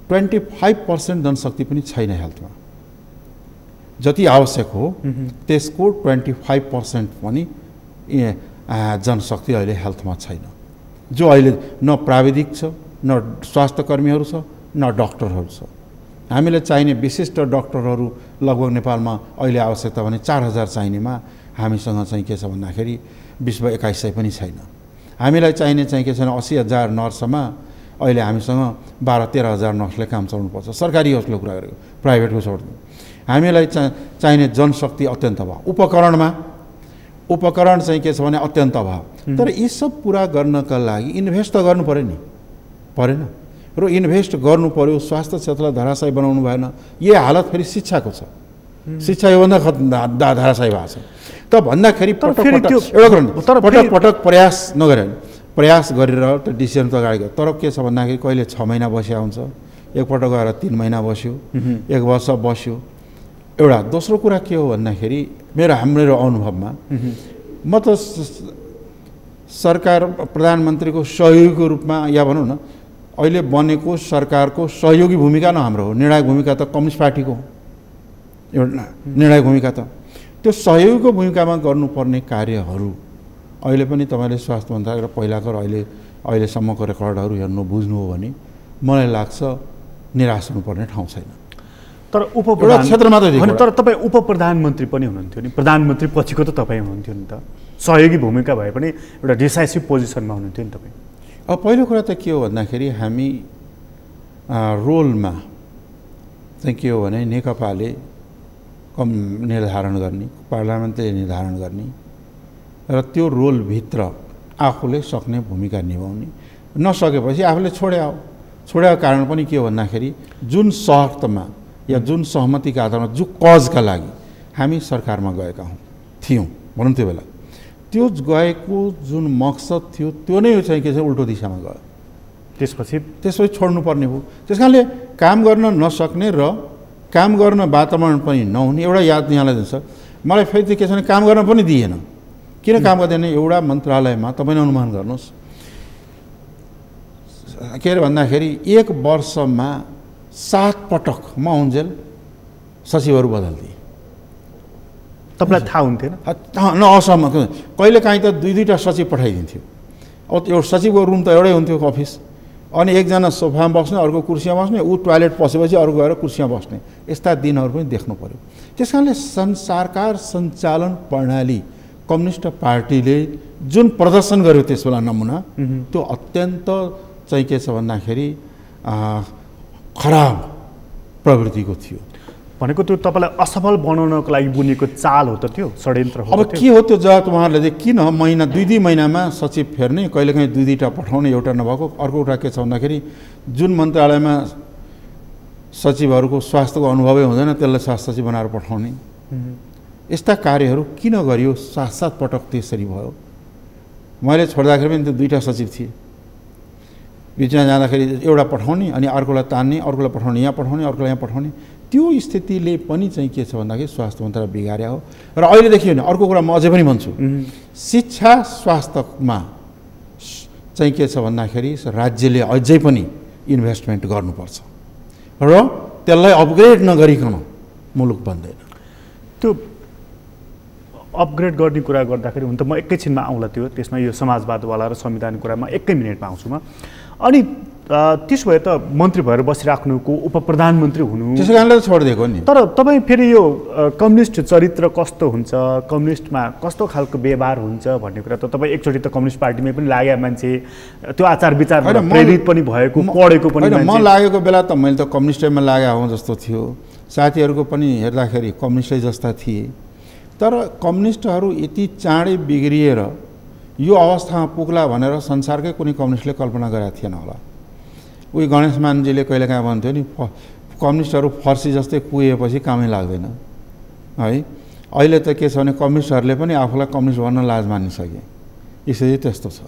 25% जनशक्ति पनि छैन हेल्थमा। जति आवश्यक हो त्यसको 25% पनि जनशक्ति अहिले हेल्थमा छैन, जो अहिले न प्राविधिक छ, न स्वास्थ्य कर्मीहरू छ, न डक्टरहरू छ। हामीले चाहिने विशिष्ट डक्टरहरू लगभग नेपालमा अहिले आवश्यकता भने 4000 चाहिनेमा हामीसँग चाहिँ के छ भन्दाखेरि 20-2100 पनि छैन। हामीलाई चाहिने चाहिँ के छैन 80,000 नर्समा अहिले हामीसँग 12-13,000 नर्सले काम चलाउनुपर्छ। सरकारी हस्पिटलको कुरा गरेको, प्राइभेटको छोड्नु। हामीलाई चाहिने जनशक्ति अत्यन्त अभाव, उपकरण चाहिँ के छ भने अत्यन्त अभाव। तर यी सब पुरा गर्नका लागि इन्भेस्ट त गर्नु परेन र इन्भेस्ट गर्नु पर्यो। स्वास्थ्य क्षेत्रलाई धराशायी बनाउनु भएन। यही हालत फेरि शिक्षाको छ। शिक्षा योभन्दा धराशायी भएको छ। त भन्दाखेरि पटक प्रयास नगरे, प्रयास गरेर त डिसिजन त अगाडि गयो। तर के छ भन्दाखेरि कहिले 6 महिना बस्या हुन्छ, एकपटक गएर 3 महिना बस्यो, 1 वर्ष बस्यो। एउटा दोस्रो कुरा के हो भन्दाखेरि हाम्रो अनुभवमा म त सरकार प्रधानमन्त्रीको सहयोगीको रूपमा या भनौँ न अहिले बनेको सरकारको सहयोगी भूमिका न हाम्रो हो, निर्णायक भूमिका त कम्युनिस्ट पार्टीको हो। एउटा निर्णायक भूमिका त त्यो सहयोगको भूमिकामा गर्नुपर्ने कार्यहरू अहिले पनि तपाईँले स्वास्थ्य मन्त्रालय र पहिलाको र अहिलेसम्मको रेकर्डहरू हेर्नु बुझ्नु हो भने मलाई लाग्छ निराश हुनुपर्ने ठाउँ छैन। तर तर तपाईँ उप प्रधानमन्त्री पनि हुनुहुन्थ्यो नि, प्रधानमन्त्री पछिको त तपाईँ हुनुहुन्थ्यो नि त, सहयोगी भूमिका भए पनि एउटा डिसाइसिभ पोजिसनमा हुनुहुन्थ्यो नि तपाईँ। अब पहिलो कुरा त के हो भन्दाखेरि हामी रोलमा चाहिँ के हो भने नेकपाले निर्धारण गर्ने, पार्लियामेन्टले निर्धारण गर्ने र त्यो रोलभित्र आफूले सक्ने भूमिका निभाउने, नसकेपछि आफूले छोड्याएको कारण पनि के हो भन्दाखेरि जुन शर्तमा या जुन सहमतिका आधारमा जो कजका लागि हामी सरकारमा गएका थियौँ भनौँ, त्यो बेला त्यो गएको जुन मकसद थियो त्यो नै चाहिँ के छ उल्टो दिशामा गयो। त्यसपछि छोड्नुपर्ने हो। त्यस कारणले काम गर्न नसक्ने र काम गर्न वातावरण पनि नहुने एउटा याद यहाँलाई दिन्छ। मलाई फेरि के छ भने काम गर्न पनि दिएन। किन काम गर्दैन? एउटा मन्त्रालयमा तपाईँले अनुमान गर्नुहोस्, के अरे भन्दाखेरि 1 वर्षमा 7 पटक म हुन्जेल सचिवहरू बदल्दिए। तपाईँलाई थाहा हुन्थेन? असहमत। कहिले काहीँ त 2-2टा सचिव पठाइदिन्थ्यो। अब त्यो सचिवको रुम त एउटै हुन्थ्यो अफिस, अनि एकजना सोफामा बस्ने, अर्को कुर्सीमा बस्ने, ऊ टोयलेट पसेपछि अरू गएर कुर्सीमा बस्ने, यस्ता दिनहरू पनि देख्नु पर्यो। त्यस कारणले सरकार सञ्चालन प्रणाली कम्युनिस्ट पार्टीले जुन प्रदर्शन गर्यो त्यस बेला नमुना, त्यो अत्यन्त चाहिँ के छ भन्दाखेरि खराब प्रवृत्तिको थियो। भनेको त्यो तपाईँलाई असफल बनाउनको लागि बुनेको चाल हो त, त्यो षड्यन्त्र हो। अब के हो त्यो जवाब उहाँहरूले चाहिँ किन महिना 2-2 महिनामा सचिव फेर्ने, कहिलेकाहीँ 2-2टा पठाउने, एउटा नभएको। अर्को कुरा के छ भन्दाखेरि जुन मन्त्रालयमा सचिवहरूको स्वास्थ्यको अनुभवै हुँदैन त्यसलाई स्वास्थ्य सचिव बनाएर पठाउने, यस्ता कार्यहरू किन गरियो? 7-7 पटक त्यसरी भयो। मैले छोड्दाखेरि पनि त्यो 2टा सचिव थिए। बिचमा जाँदाखेरि एउटा पठाउने, अनि अर्कोलाई तान्ने, अर्कोलाई पठाउने यहाँ पठाउने, अर्कोलाई यहाँ पठाउने। त्यो स्थितिले पनि चाहिँ के छ भन्दाखेरि स्वास्थ्य मन्त्रालय बिगार्या हो। र अहिले देखियो भने अर्को कुरा म अझै पनि भन्छु, शिक्षा स्वास्थ्यमा चाहिँ के छ भन्दाखेरि राज्यले अझै पनि इन्भेस्टमेन्ट गर्नुपर्छ र त्यसलाई अपग्रेड नगरिकन मुलुक बन्दैन। त्यो अपग्रेड गर्ने कुरा गर्दाखेरि हुन त म एकैछिनमा आउँला त्यो, त्यसमा यो समाजवादवाला र संविधान कुरामा 1 मिनेटमा आउँछु म। अनि त्यसो भए त मन्त्री भएर बसिराख्नुको उप प्रधानमन्त्री हुनु, त्यसै कारणले छोडिदिएको नि। तर तपाईँ फेरि यो कम्युनिस्ट चरित्र कस्तो हुन्छ, कम्युनिस्टमा कस्तो खालको व्यवहार हुन्छ भन्ने कुरा त तपाईँ एकचोटि त कम्युनिस्ट पार्टीमै पनि लागेको मान्छे, त्यो आचार विचारमा प्रेरित पनि भएको, पढेको पनि मान्छे। म लागेको बेला त मैले त कम्युनिस्टैमा लागेको हुँ जस्तो थियो, साथीहरूको पनि हेर्दाखेरि कम्युनिस्टै जस्ता थिए। तर कम्युनिस्टहरू यति चाँडै बिग्रिएर यो अवस्थामा पुग्ला भनेर संसारकै कुनै कम्युनिस्टले कल्पना गरेका थिएन होला। उही गणेश मानजीले कहिलेकाहीँ भन्थ्यो नि, कम्युनिस्टहरू फर्सी जस्तै कुहिएपछि कामै लाग्दैन है। अहिले त के छ भने कम्युनिस्टहरूले पनि आफूलाई कम्युनिस्ट भन्न लाज मानिसके, यसरी त्यस्तो छ।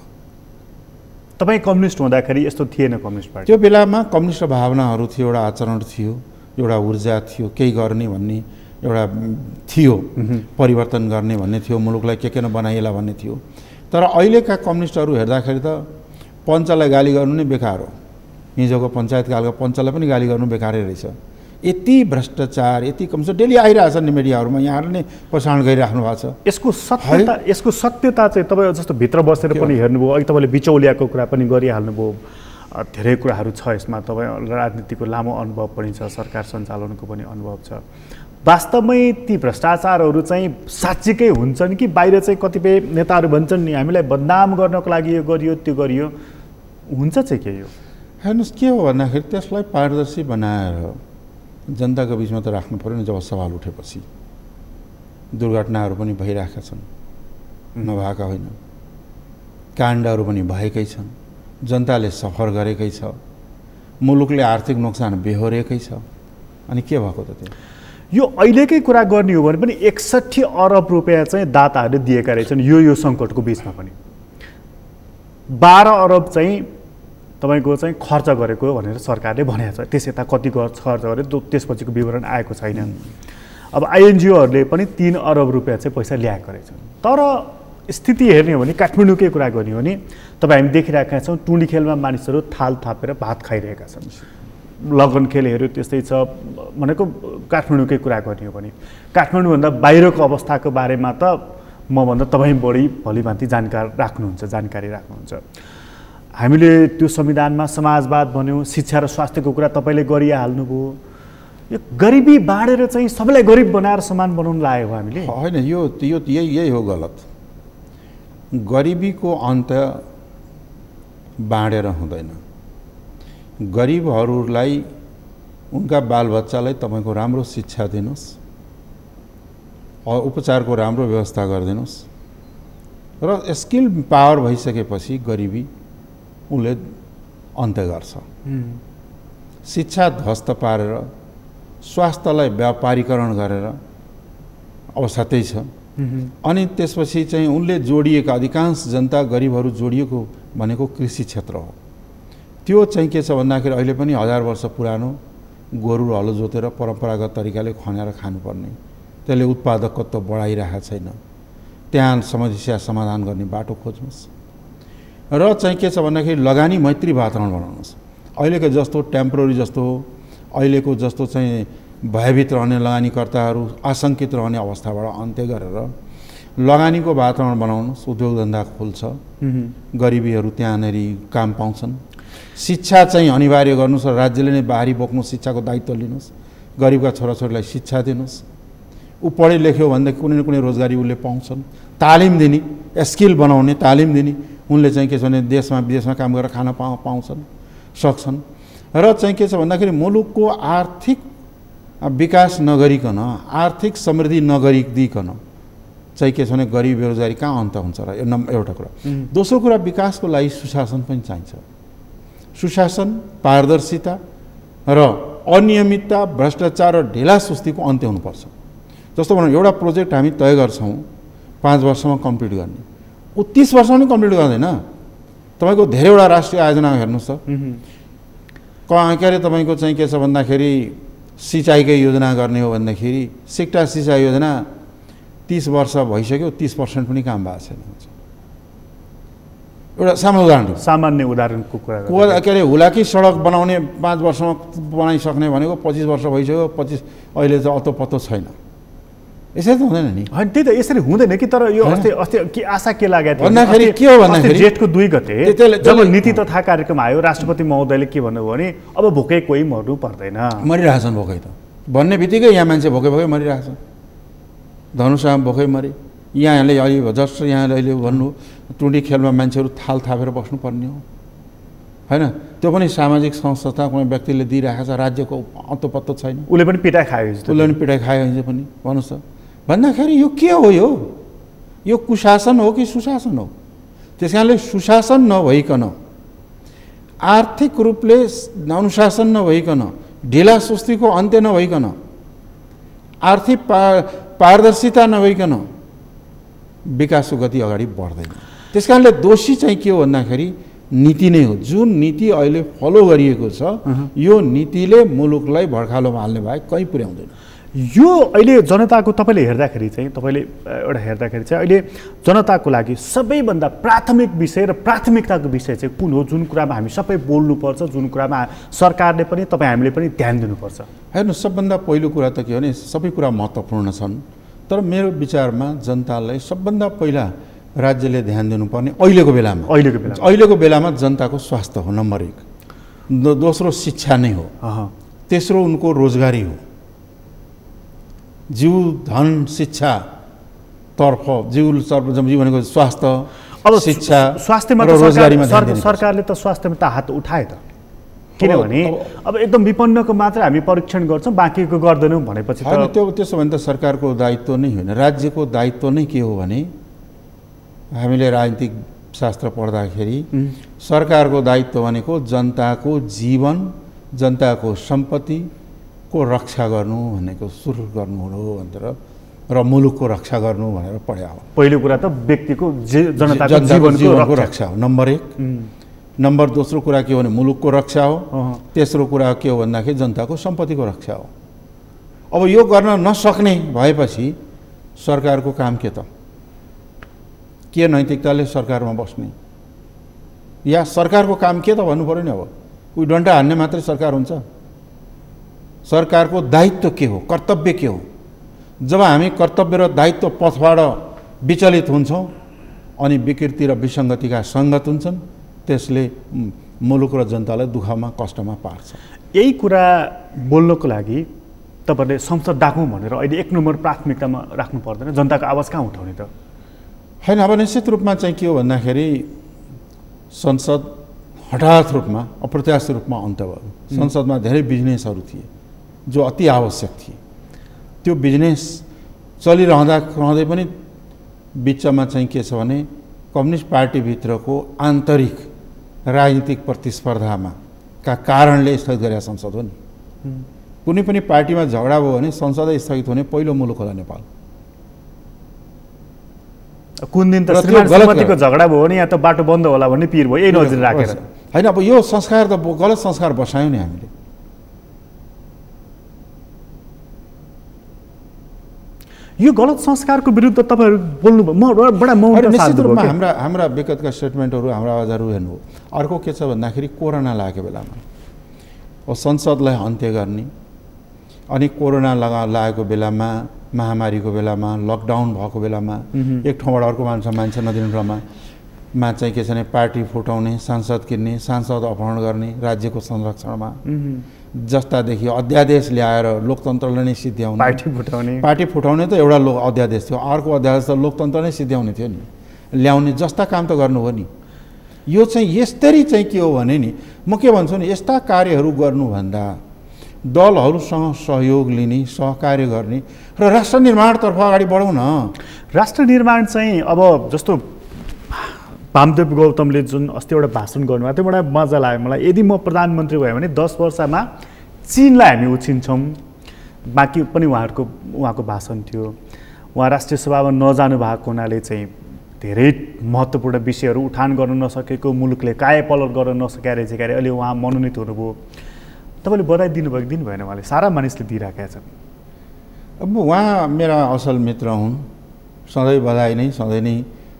तपाईँ कम्युनिस्ट हुँदाखेरि यस्तो थिएन कम्युनिस्ट पार्टी? त्यो बेलामा कम्युनिस्ट भावनाहरू थियो, एउटा आचरण थियो, एउटा ऊर्जा थियो, केही गर्ने भन्ने एउटा थियो, परिवर्तन गर्ने भन्ने थियो, मुलुकलाई के बनाइएला भन्ने थियो। तर अहिलेका कम्युनिस्टहरू हेर्दाखेरि त पञ्चलाई गाली गर्नु नै बेकार हो। हिजोको पञ्चायतकालको पञ्चलाई पनि गाली गर्नु बेकारै रहेछ। यति भ्रष्टाचार, यति कमजोर डेली आइरहेछ नि मिडियाहरूमा, यहाँहरूले नै प्रसारण गरिराख्नु भएको छ। यसको सत्यता चाहिँ तपाईँ जस्तो भित्र बसेर पनि हेर्नुभयो, अघि तपाईँले बिचौलियाको कुरा पनि गरिहाल्नुभयो, धेरै कुराहरू छ यसमा। तपाईँ राजनीतिको लामो अनुभव पनि छ, सरकार सञ्चालनको पनि अनुभव छ। वास्तवमै ती भ्रष्टाचारहरू चाहिँ साँच्चीकै हुन्छन् कि बाहिर चाहिँ कतिपय नेताहरू भन्छन् नि हामीलाई बदनाम गर्नको लागि यो गरियो त्यो गरियो, हुन्छ चाहिँ के यो? हेर्नुहोस् के हो भन्दाखेरि त्यसलाई पारदर्शी बनाएर जनताको बिचमा त राख्नु पऱ्यो नि। जब सवाल उठेपछि दुर्घटनाहरू पनि भइरहेका छन्, नभएका होइन, काण्डहरू पनि भएकै छन्, जनताले सफर गरेकै छ, मुलुकले आर्थिक नोक्सान बेहोरेकै छ, अनि के भएको त त्यो? यो अहिलेकै कुरा गर्ने हो भने पनि 61 अरब रुपियाँ चाहिँ दाताहरूले दिएका रहेछन् यो सङ्कटको बिचमा पनि। 12 अरब चाहिँ तपाईँको चाहिँ खर्च गरेको भनेर सरकारले भनेको छ। त्यस यता कति खर्च गरे त्यसपछिको विवरण आएको छैन। अब आइएनजिओहरूले पनि 3 अरब रुपियाँ चाहिँ पैसा ल्याएको रहेछन्। तर स्थिति हेर्ने हो भने काठमाडौँकै कुरा गर्ने हो भने तपाईँ हामी देखिरहेका छौँ, टुँडी खेलमा मानिसहरू थाल थापेर भात खाइरहेका छन्। लगन खेलहरू त्यस्तै छ। भनेको काठमाडौँकै कुरा गर्ने हो भने काठमाडौँभन्दा बाहिरको अवस्थाको बारेमा त मभन्दा तपाईँ बढी भलिभान्ति जानकारी राख्नुहुन्छ। हामीले त्यो संविधानमा समाजवाद भन्यौँ, शिक्षा र स्वास्थ्यको कुरा तपाईँले गरिहाल्नुभयो। यो गरिबी बाँडेर चाहिँ सबैलाई गरिब बनाएर समान बनाउनु लाग्यो हो हामीले? होइन, यो यही हो गलत। गरिबीको अन्त बाँडेर हुँदैन। गरिबहरूलाई उनका बालबच्चालाई तपाईँको राम्रो शिक्षा दिनुहोस्, उपचारको राम्रो व्यवस्था गरिदिनुहोस्, र स्किल पावर भइसकेपछि गरिबी उसले अन्त्य गर्छ। शिक्षा ध्वस्त पारेर स्वास्थ्यलाई व्यापारीकरण गरेर अवस्था त्यही छ। अनि त्यसपछि चाहिँ उनले जोडिएका अधिकांश जनता गरिबहरू जोडिएको भनेको कृषि क्षेत्र हो। त्यो चाहिँ के छ भन्दाखेरि अहिले पनि 1000 वर्ष पुरानो गोरु हलो जोतेर परम्परागत तरिकाले खनेर खानुपर्ने, त्यसले उत्पादकत्व बढाइरहेको छैन। त्यहाँ समस्या समाधान गर्ने बाटो खोज्नुहोस्। र चाहिँ के छ भन्दाखेरि लगानी मैत्री वातावरण बनाउनुहोस्। अहिलेको जस्तो टेम्पोररी जस्तो अहिलेको जस्तो चाहिँ भयभीत रहने लगानीकर्ताहरू आशंकित रहने अवस्थाबाट अन्त्य गरेर लगानीको वातावरण बनाउनुहोस्। उद्योग धन्दा खुल्छ, गरिबीहरू त्यहाँनिर काम पाउँछन्। शिक्षा चाहिँ अनिवार्य गर्नुहोस् र राज्यले नै बाहिरी बोक्नु शिक्षाको दायित्व लिनुहोस्। गरिबका छोराछोरीलाई शिक्षा दिनुहोस्। ऊ पढे लेख्यो भनेदेखि कुनै न कुनै रोजगारी उसले पाउँछन्। तालिम दिने, स्किल बनाउने तालिम दिने, उनले चाहिँ के छ भने देशमा विदेशमा काम गरेर खान पाउँछन्, सक्छन्। र चाहिँ के छ भन्दाखेरि मुलुकको आर्थिक विकास नगरिकन, आर्थिक समृद्धि नगरिदिकन चाहिँ के छ भने गरिब बेरोजगारी कहाँ अन्त हुन्छ र? एउटा कुरा। दोस्रो कुरा, विकासको लागि सुशासन पनि चाहिन्छ। सुशासन, पारदर्शिता र अनियमितता, भ्रष्टाचार र ढिला सुस्तीको अन्त्य हुनुपर्छ। जस्तो भनौँ एउटा प्रोजेक्ट हामी तय गर्छौँ 5 वर्षमा कम्प्लिट गर्ने, ऊ 30 वर्षमा पनि कम्प्लिट गर्दैन। तपाईँको धेरैवटा राष्ट्रिय आयोजना हेर्नुहोस् त, के अरे तपाईँको चाहिँ के छ भन्दाखेरि सिँचाइकै योजना गर्ने हो भन्दाखेरि सिक्टा सिँचाइ योजना 30 वर्ष भइसक्यो, 30% पनि काम भएको छैन। एउटा सामान्य उदाहरणको कुरा के अरे हुलाकी सडक बनाउने 5 वर्षमा बनाइसक्ने भनेको 25 वर्ष भइसक्यो, 25 अहिले चाहिँ अत्तो पत्तो छैन। यसरी त हुँदैन नि। होइन त्यही त, यसरी हुँदैन कि। तर यो अस्ति के आशा के लागेको थियो भन्दाखेरि के हो भन्दाखेरि जेठको 2 गते जब नीति तथा कार्यक्रम आयो, राष्ट्रपति महोदयले के भन्नुभयो भने अब भोकै कोही मर्नु पर्दैन, मरिरहेछन् भोकै त भन्ने बित्तिकै यहाँ मान्छे भोकै भोकै मरिरहेछन्। धनुषामा भोकै मरे, यहाँले अहिले जस्ट यहाँले अहिले भन्नु टुँडी खेलमा मान्छेहरू थाल थापेर बस्नुपर्ने हो होइन? त्यो पनि सामाजिक संस्था कुनै व्यक्तिले दिइरहेको छ, राज्यको अत्तो पत्तो छैन। उसले पनि पिटाइ खायो, उसले पनि पिटाइ खायो हिजो पनि। भन्नुहोस् त, भन्दाखेरि यो के हो? यो कुशासन हो कि सुशासन हो? त्यस कारणले सुशासन नभइकन, आर्थिक रूपले अनुशासन नभइकन, ढिला सुस्तीको अन्त्य नभइकन, आर्थिक पारदर्शिता नभइकन विकासको गति अगाडि बढ्दैन। त्यस कारणले दोषी चाहिँ के हो भन्दाखेरि नीति नै हो। जुन नीति अहिले फलो गरिएको छ, यो नीतिले मुलुकलाई भड्कालोमा हाल्ने बाहेक कहीँ पुर्याउँदैन। यो अहिले जनताको तपाईँले हेर्दाखेरि चाहिँ अहिले जनताको लागि सबैभन्दा प्राथमिक विषय र प्राथमिकताको विषय चाहिँ कुन हो? जुन कुरामा हामी सबै बोल्नुपर्छ, जुन कुरामा सरकारले पनि तपाईँ हामीले पनि ध्यान दिनुपर्छ। हेर्नु, सबभन्दा पहिलो कुरा त के हो भने सबै कुरा महत्त्वपूर्ण छन्, तर मेरो विचारमा जनतालाई सबभन्दा पहिला राज्यले ध्यान दिनुपर्ने अहिलेको बेलामा जनताको स्वास्थ्य हो नम्बर 1, दोस्रो शिक्षा नै हो, तेस्रो उनको रोजगारी हो। जीव धन शिक्षा तर्फ भनेको स्वास्थ्य, शिक्षा, स्वास्थ्यमा र रोजगारीमा सरकारले त स्वास्थ्यमा त हात उठाए त। किनभने अब एकदम विपन्नको मात्र हामी परीक्षण गर्छौँ, बाँकीको गर्दैनौँ भनेपछि त त्यसो भने त सरकारको दायित्व नै होइन, राज्यको दायित्व नै के हो भने हामीले राजनीतिक शास्त्र पढ्दाखेरि सरकारको दायित्व भनेको जनताको जीवन, जनताको सम्पत्तिको रक्षा गर्नु भनेको सुरु गर्नु हो भनेर, र मुलुकको रक्षा गर्नु भनेर पढ्या हो। पहिलो कुरा त व्यक्तिको जनताको जीवनको रक्षा हो नम्बर 1। नम्बर दोस्रो कुरा के हो भने मुलुकको रक्षा हो। तेस्रो कुरा के हो भन्दाखेरि जनताको सम्पत्तिको रक्षा हो। अब यो गर्न नसक्ने भएपछि सरकारको काम के त? के नैतिकताले सरकारमा बस्ने? या सरकारको काम के त भन्नु पर्यो नि? अब उही डन्डा हान्ने मात्रै सरकार हुन्छ? सरकारको दायित्व के हो, कर्तव्य के हो? जब हामी कर्तव्य र दायित्व पथबाट विचलित हुन्छौँ अनि विकृति र विसङ्गतिका सङ्गत हुन्छन्, त्यसले मुलुक र जनतालाई दुःखमा कष्टमा पार्छ। यही कुरा बोल्नको लागि तपाईँले संसद डाकौँ भनेर अहिले 1 नम्बर प्राथमिकतामा राख्नु पर्दैन? जनताको आवाज कहाँ उठाउने त? होइन, अब निश्चित रूपमा चाहिँ के हो भन्दाखेरि संसद हठात रूपमा अप्रत्याशित रूपमा अन्त्य भयो। संसदमा धेरै बिजनेसहरू थिए जो अति आवश्यक थिए। त्यो बिजनेस चलिरहँदै पनि बिचमा चाहिँ के छ भने कम्युनिस्ट पार्टीभित्रको आन्तरिक राजनीतिक प्रतिस्पर्धामा का कारणले स्थगित गरेका संसद हो नि। कुनै पनि पार्टीमा झगडा भयो भने संसदै स्थगित हुने पहिलो मुलुक होला नेपाल। कुन दिन त श्रीमतीको झगडा भयो भने यहाँ त बाटो बन्द होला भन्ने पिर भयो, यही नजिर राखेर। होइन, अब यो संस्कार त गलत संस्कार बसायौँ नि हामीले। यो गलत संस्कारको विरुद्ध तपाईँहरू बोल्नु बडा मौन। निश्चित रूपमा हाम्रा व्यक्तिगत स्टेटमेन्टहरू, हाम्रा आवाजहरू हेर्नु। अर्को के छ भन्दाखेरि कोरोना लागेको बेलामा संसदलाई अन्त्य गर्ने, अनि कोरोना लागेको बेलामा, महामारीको बेलामा, लकडाउन भएको बेलामा एक ठाउँबाट अर्को मान्छे नदिने क्रममा चाहिँ के छ भने पार्टी फुटाउने, सांसद किन्ने, सांसद अपहरण गर्ने, राज्यको संरक्षणमा जस्तादेखि अध्यादेश ल्याएर लोकतन्त्रलाई नै सिद्ध्याउने। पार्टी फुटाउने त एउटा अध्यादेश थियो, अर्को अध्यादेश त लोकतन्त्र नै सिद्ध्याउने थियो नि, ल्याउने जस्ता काम त गर्नु हो नि। यो चाहिँ यसरी चाहिँ के हो भने नि, म के भन्छु नि, यस्ता कार्यहरू गर्नुभन्दा दलहरूसँग सहयोग लिने, सहकार्य गर्ने र राष्ट्र निर्माणतर्फ अगाडि बढौँ न। राष्ट्र निर्माण चाहिँ अब जस्तो वामदेव गौतमले जुन अस्ति एउटा भाषण गर्नुभएको थियो, बडा मजा लाग्यो मलाई। यदि म प्रधानमन्त्री भयो भने 10 वर्षमा चीनलाई हामी उछिन्छौँ, बाँकी पनि उहाँको भाषण थियो। उहाँ राष्ट्रिय सभामा नजानु भएको हुनाले चाहिँ धेरै महत्त्वपूर्ण विषयहरू उठान गर्न नसकेको, मुलुकले कायापलट गर्न नसकेका रहेछ क्यारे अहिले उहाँ मनोनित हुनुभयो। तपाईँले बधाई दिनुभयो कि दिनु भएन? उहाँले सारा मानिसले दिइराखेका छन्। अब उहाँ मेरा असल मित्र हुन्, सधैँ बधाई नै, सधैँ नै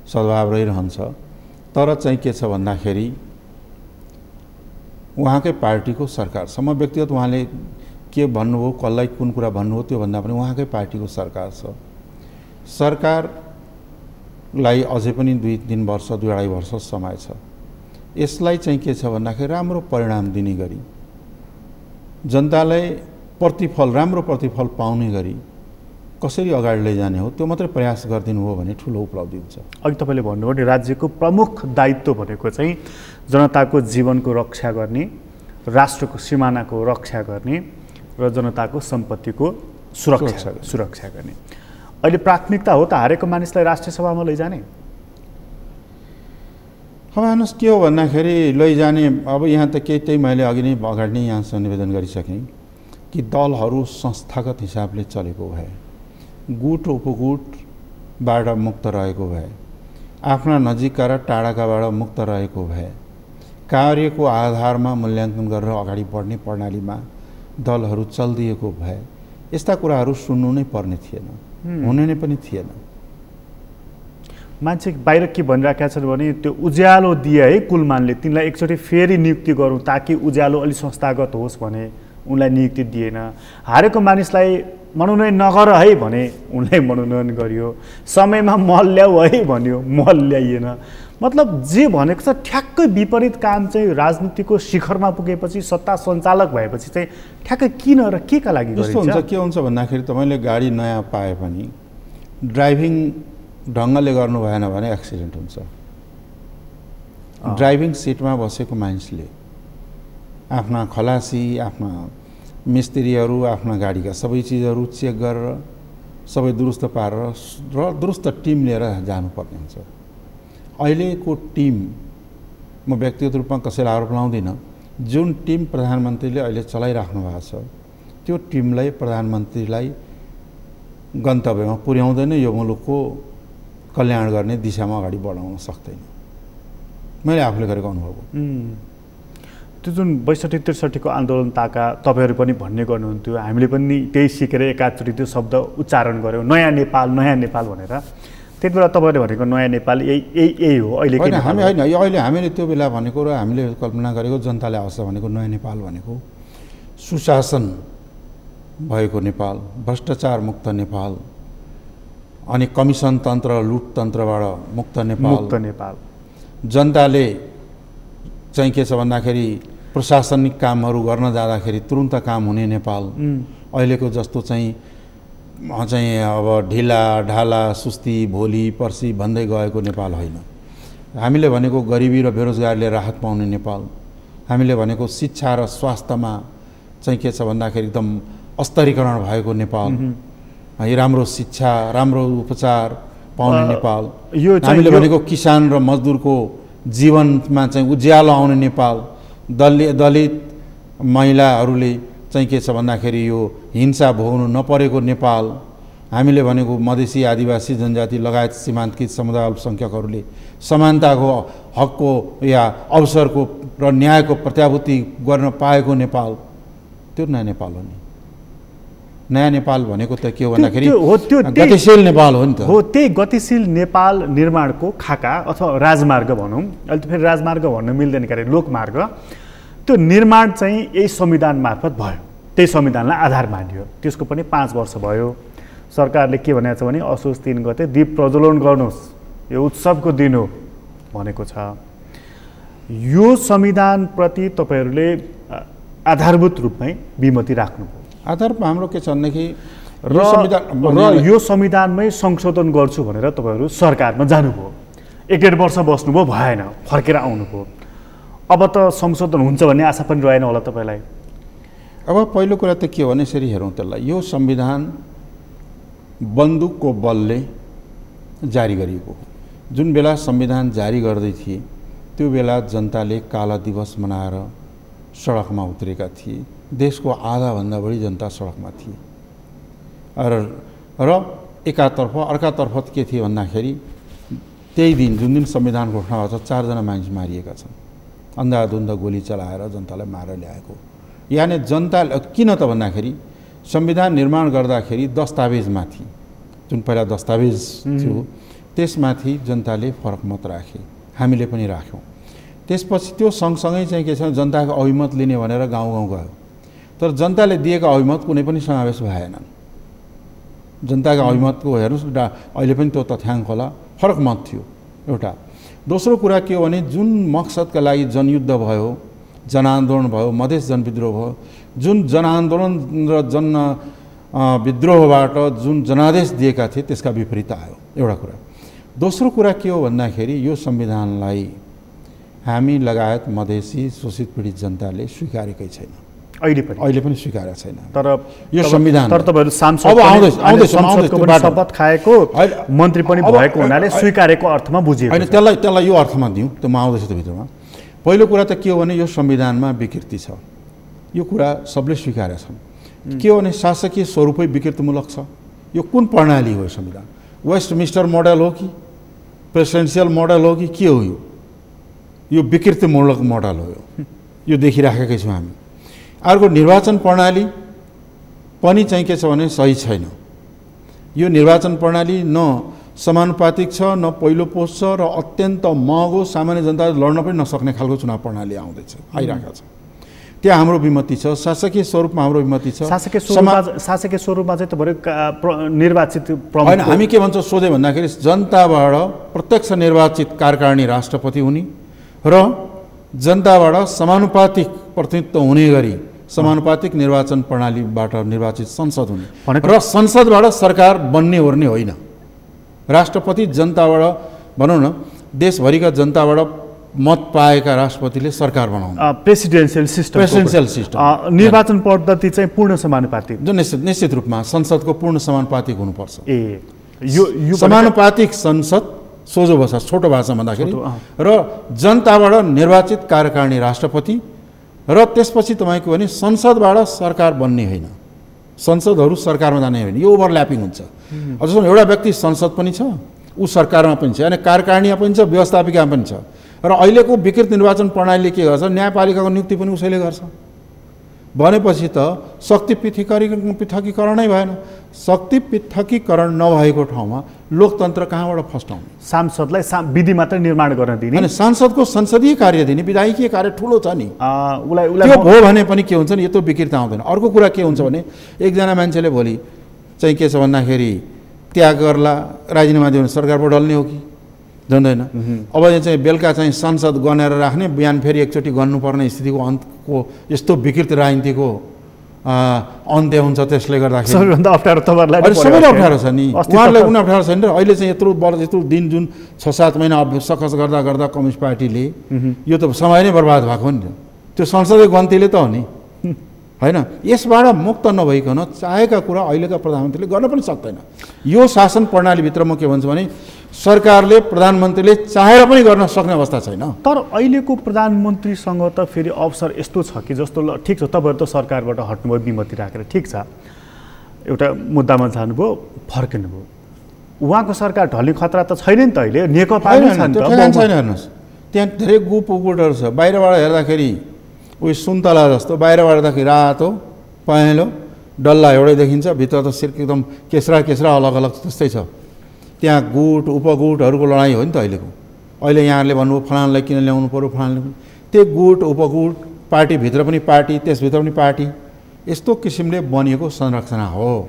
सद्भाव रहिरहन्छ। तर चाहिँ के छ भन्दाखेरि उहाँकै पार्टीको सरकार छ। म व्यक्तिगत उहाँले के भन्नुभयो, कसलाई कुन कुरा भन्नुभयो त्यो भन्दा पनि उहाँकै पार्टीको सरकार छ। सरकारलाई अझै पनि 2-3 वर्ष 2-2.5 वर्ष समय छ। यसलाई चाहिँ के छ भन्दाखेरि राम्रो परिणाम दिने गरी, जनतालाई प्रतिफल राम्रो प्रतिफल पाउने गरी कसरी अगाडि लैजाने हो त्यो मात्रै प्रयास गरिदिनु हो भने ठुलो उपलब्धि हुन्छ। अघि तपाईँले भन्नुभयो नि राज्यको प्रमुख दायित्व भनेको चाहिँ जनताको जीवनको रक्षा गर्ने, राष्ट्रको सिमानाको रक्षा गर्ने र जनताको सम्पत्तिको सुरक्षा गर्ने। अहिले प्राथमिकता हो त हारेको मानिसलाई राष्ट्रिय सभामा लैजाने। अब हेर्नुहोस् के हो भन्दाखेरि लैजाने, अब यहाँ त त्यही मैले अगाडि नै यहाँसँग निवेदन गरिसकेँ कि दलहरू संस्थागत हिसाबले चलेको भए, गुट उपगुटबाट मुक्त रहेको भए, आफ्ना नजिकका र टाढाकाबाट मुक्त रहेको भए, कार्यको आधारमा मूल्याङ्कन गरेर अगाडि बढ्ने प्रणालीमा दलहरू चलिदिएको भए यस्ता कुराहरू सुन्नु नै पर्ने थिएन, हुने नै पनि थिएन। मान्छे बाहिर के भनिरहेका छन् भने त्यो उज्यालो दिए है कुलमानले, तिनलाई एकचोटि फेरि नियुक्ति गरौँ ताकि उज्यालो अलि संस्थागत होस् भने उनलाई नियुक्ति दिएन। हारेको मानिसलाई मनोनयन नगर है भने उनलाई मनोनयन गरियो, समयमा मल ल्याऊ है भन्यो, मल ल्याइएन। मतलब जे भनेको छ ठ्याक्कै विपरीत काम चाहिँ राजनीतिको शिखरमा पुगेपछि, सत्ता सञ्चालक भएपछि चाहिँ ठ्याक्कै किन र के का लागि जस्तो हुन्छ। के हुन्छ भन्दाखेरि तपाईँले गाडी नयाँ पाए पनि ड्राइभिङ ढङ्गले गर्नु भएन भने एक्सिडेन्ट हुन्छ। ड्राइभिङ सिटमा बसेको मानिसले आफ्ना खलासी, आफ्ना मिस्त्रीहरू, आफ्ना गाडीका सबै चिजहरू चेक गरेर सबै दुरुस्त पारेर र दुरुस्त टिम लिएर जानुपर्ने हुन्छ। अहिलेको टिम, म व्यक्तिगत रूपमा कसैलाई आरोप लाउँदिनँ, जुन टिम प्रधानमन्त्रीले अहिले चलाइराख्नु भएको छ त्यो टिमलाई प्रधानमन्त्रीलाई गन्तव्यमा पुर्याउँदैन, यो मुलुकको कल्याण गर्ने दिशामा अगाडि बढाउन सक्दैन। मैले आफूले गरेको अनुभव हो। त्यो जुन 62-63 को आन्दोलन ताका तपाईँहरू पनि भन्ने गर्नुहुन्थ्यो, हामीले पनि त्यही सिकेर एकाचोटि त्यो शब्द उच्चारण गऱ्यौँ, नयाँ नेपाल भनेर। त्यति बेला तपाईँले भनेको नयाँ नेपाल यही हो अहिले होइन। अहिले हामीले त्यो बेला भनेको र हामीले कल्पना गरेको जनताले आउँछ भनेको नयाँ नेपाल भनेको सुशासन भएको नेपाल, भ्रष्टाचार मुक्त नेपाल, अनि कमिसन तन्त्र लुटतन्त्रबाट मुक्त नेपाल, जनताले चाहिँ के छ भन्दाखेरि प्रशासनिक कामहरू गर्न जाँदाखेरि तुरुन्त काम हुने नेपाल, अहिलेको जस्तो चाहिँ अब ढिला ढाला सुस्ती भोलि पर्सि भन्दै गएको नेपाल होइन। हामीले भनेको गरिबी र बेरोजगारीले राहत पाउने नेपाल, हामीले भनेको शिक्षा र स्वास्थ्यमा चाहिँ के छ भन्दाखेरि एकदम स्तरीकरण भएको नेपाल, राम्रो शिक्षा राम्रो उपचार पाउने नेपाल, हामीले भनेको किसान र मजदुरको जीवनमा चाहिँ उज्यालो आउने नेपाल, दलित महिलाहरूले चाहिँ के छ भन्दाखेरि यो हिंसा भोग्नु नपरेको नेपाल, हामीले भनेको मधेसी आदिवासी जनजाति लगायत सीमान्तकृत समुदाय अल्पसङ्ख्यकहरूले समानताको हकको या अवसरको र न्यायको प्रत्याभूति गर्न पाएको नेपाल, त्यो नयाँ नेपाल हो नि। नयाँ नेपाल भनेको त के हो भन्दाखेरि गतिशील नेपाल हो नि त। हो, त्यही गतिशील नेपाल निर्माणको खाका अथवा राजमार्ग भनौँ, अहिले त फेरि राजमार्ग भन्न मिल्दैन क्यारे, लोकमार्ग, त्यो निर्माण चाहिँ यही संविधान मार्फत भयो, त्यही संविधानलाई आधार मानियो। त्यसको पनि 5 वर्ष भयो। सरकारले के भनेको छ भने असोज 3 गते दीप प्रज्वलन गर्नुहोस्, यो उत्सवको दिन हो भनेको छ। यो संविधानप्रति तपाईँहरूले आधारभूत रूपमै विमति राख्नुभयो। आधारमा हाम्रो के छ भनेदेखि यो संविधानमै संशोधन गर्छु भनेर तपाईँहरू सरकारमा जानुभयो, 1.5 वर्ष बस्नुभयो, भएन, फर्केर आउनुभयो। अब त संशोधन हुन्छ भन्ने आशा पनि रहेन होला तपाईँलाई। अब पहिलो कुरा त के हो भने यसरी हेरौँ त्यसलाई, यो संविधान बन्दुकको बलले जारी गरिएको हो। जुन बेला संविधान जारी गर्दै थिए त्यो बेला जनताले काला दिवस मनाएर सडकमा उत्रेका थिए। देशको आधाभन्दा बढी जनता सडकमा थिए र एकातर्फ अर्कातर्फ के थिए भन्दाखेरि त्यही दिन जुन दिन संविधान घोषणा भएको छ 4 जना मानिस मारिएका छन्, अन्धाधुन्ध गोली चलाएर जनतालाई मारेर ल्याएको। यानि जनता किन त भन्दाखेरि संविधान निर्माण गर्दाखेरि दस्तावेजमाथि, जुन पहिला दस्तावेज थियो त्यसमाथि जनताले फरक मत राखे। हामीले पनि राख्यौँ। त्यसपछि त्यो सँगसँगै चाहिँ के छ जनताको अभिमत लिने भनेर गाउँ गाउँ गयो, तर जनताले दिएको अभिमत कुनै पनि समावेश भएनन्। जनताको अभिमतको हेर्नुहोस् अहिले पनि त्यो तथ्याङ्क होला, फरक मत थियो एउटा। दोस्रो कुरा के हो भने जुन मकसदका लागि जनयुद्ध भयो, जनआन्दोलन भयो, मधेस जनविद्रोह भयो, जुन जनआन्दोलन र विद्रोहबाट जुन जनादेश दिएका थिए त्यसका विपरीत आयो, एउटा कुरा। दोस्रो कुरा के हो भन्दाखेरि यो संविधानलाई हामी लगायत मधेसी शोषित पीडित जनताले स्वीकारेकै छैन, अहिले पनि स्वीकारेको छैन। तर यो संविधान तर तपाईहरु सांसद अब आउँदैछ शपथ खाएको मन्त्री पनि भएको हुनाले स्वीकारेको अर्थमा बुझिएको हैन। त्यसलाई यो अर्थमा दिउँ, त्यो म आउँदैछ त्यो भित्रमा। पहिलो कुरा त के हो भने यो संविधानमा विकृति छ, यो कुरा सबले स्वीकारेका छन्। के हो भने शासकीय स्वरूपै विकृतिमूलक छ। यो कुन प्रणाली हो संविधान? वेस्टमिन्स्टर मोडल हो कि प्रेसिडेन्सियल मोडल हो कि के हो? यो विकृतिमूलक मोडल हो। यो देखिराखेकै छौँ हामी। अर्को निर्वाचन प्रणाली पनि चाहिँ के छ भने सही छैन। यो निर्वाचन प्रणाली न समानुपातिक छ, न पहिलो पोस्ट छ, र अत्यन्त महँगो, सामान्य जनताले लड्न पनि नसक्ने खालको चुनाव प्रणाली आउँदैछ, आइरहेको छ। त्यहाँ हाम्रो विमति छ, शासकीय स्वरूपमा हाम्रो विमति छ। शासकीय स्वरूपमा चाहिँ तपाईहरु निर्वाचित प्रमुख हैन, हामी के भन्छौँ सोधे भन्दाखेरि जनताबाट प्रत्यक्ष निर्वाचित कार्यकारिणी राष्ट्रपति हुने र जनताबाट समानुपातिक प्रतिनिधित्व हुने गरी समानुपातिक निर्वाचन प्रणालीबाट निर्वाचित संसद हुने र संसदबाट सरकार बन्ने ओर्ने होइन। राष्ट्रपति जनताबाट भनौँ न देशभरिका जनताबाट मत पाएका राष्ट्रपतिले सरकार बनाउनु, प्रेसिडेन्सियल सिस्टम निर्वाचन पद्धति चाहिँ पूर्ण समानुपातिक, जो निश्चित रूपमा संसदको पूर्ण समानुपातिक हुनुपर्छ। यो समानुपातिक संसद सोझो भाषा छोटो भाषा भन्दाखेरि र जनताबाट निर्वाचित कार्यकारिणी राष्ट्रपति र त्यसपछि तपाईँको भने संसदबाट सरकार बन्ने होइन, संसदहरू सरकारमा जाने होइन। यो ओभरल्यापिङ हुन्छ। जस्तो एउटा व्यक्ति संसद पनि छ, ऊ सरकारमा पनि छ, अनि कार्यकारिणीमा पनि छ, व्यवस्थापिकामा पनि छ। र अहिलेको विकृत निर्वाचन प्रणालीले के गर्छ? न्यायपालिकाको नियुक्ति पनि उसैले गर्छ भनेपछि त शक्ति पृथकीकरणै भएन। शक्ति पृथकीकरण नभएको ठाउँमा लोकतन्त्र कहाँबाट फस्टाउने? सांसदलाई विधि मात्र निर्माण गर्न दिने, अनि सांसदको संसदीय कार्य दिने, विधायकीय कार्य ठुलो छ नि। त्यो भयो भने पनि के हुन्छ नि, यत्रो विकृति आउँदैन। अर्को कुरा के हुन्छ भने एकजना मान्छेले भोलि चाहिँ के छ भन्दाखेरि त्याग गर्ला, राजीनामा दियो भने सरकारबाट डल्ने हो कि जान्दैन। अब यहाँ चाहिँ बेलुका चाहिँ संसद गनेर राख्ने, बिहान फेरि एकचोटि गर्नुपर्ने स्थितिको अन्तको यस्तो विकृत राजनीतिको अन्त्य हुन्छ। त्यसले गर्दाखेरि सबैभन्दा अप्ठ्यारो तपाईँहरूलाई सबैलाई अप्ठ्यारो छ नि, उहाँहरूलाई पनि अप्ठ्यारो छैन। र अहिले चाहिँ यत्रो दिन जुन 6-7 महिना सकस गर्दा कम्युनिस्ट पार्टीले यो त समय नै बर्बाद भएको नि, त्यो संसदीय गन्तीले त हो नि होइन। यसबाट मुक्त नभइकन चाहेका कुरा अहिलेका प्रधानमन्त्रीले गर्न पनि सक्दैन। यो शासन प्रणालीभित्र म के भन्छु भने सरकारले प्रधानमन्त्रीले चाहेर पनि गर्न सक्ने अवस्था छैन। तर अहिलेको प्रधानमन्त्रीसँग त फेरि अवसर यस्तो छ कि जस्तो ल ठिक छ तपाईँहरू त सरकारबाट हट्नुभयो, विमति राखेर ठिक छ, एउटा मुद्दामा जानुभयो, फर्किनुभयो, उहाँको सरकार ढल्ने खतरा त छैन नि त अहिले, नेकपा छैन। हेर्नुहोस् त्यहाँ धेरै गुपहरू छ, बाहिरबाट हेर्दाखेरि उयो सुन्तला जस्तो, बाहिरबाट हेर्दाखेरि रातो पहेँलो डल्ला एउटै देखिन्छ, भित्र त एकदम केस्रा अलग अलग त्यस्तै छ। त्यहाँ गुट उपगुटहरूको लडाइँ हो नि त अहिलेको। अहिले यहाँहरूले भन्नुभयो फलानलाई किन ल्याउनु पऱ्यो, फलानले, त्यो गुट उपगुट पार्टीभित्र पनि पार्टी, त्यसभित्र पनि पार्टी, यस्तो किसिमले बनिएको संरचना हो।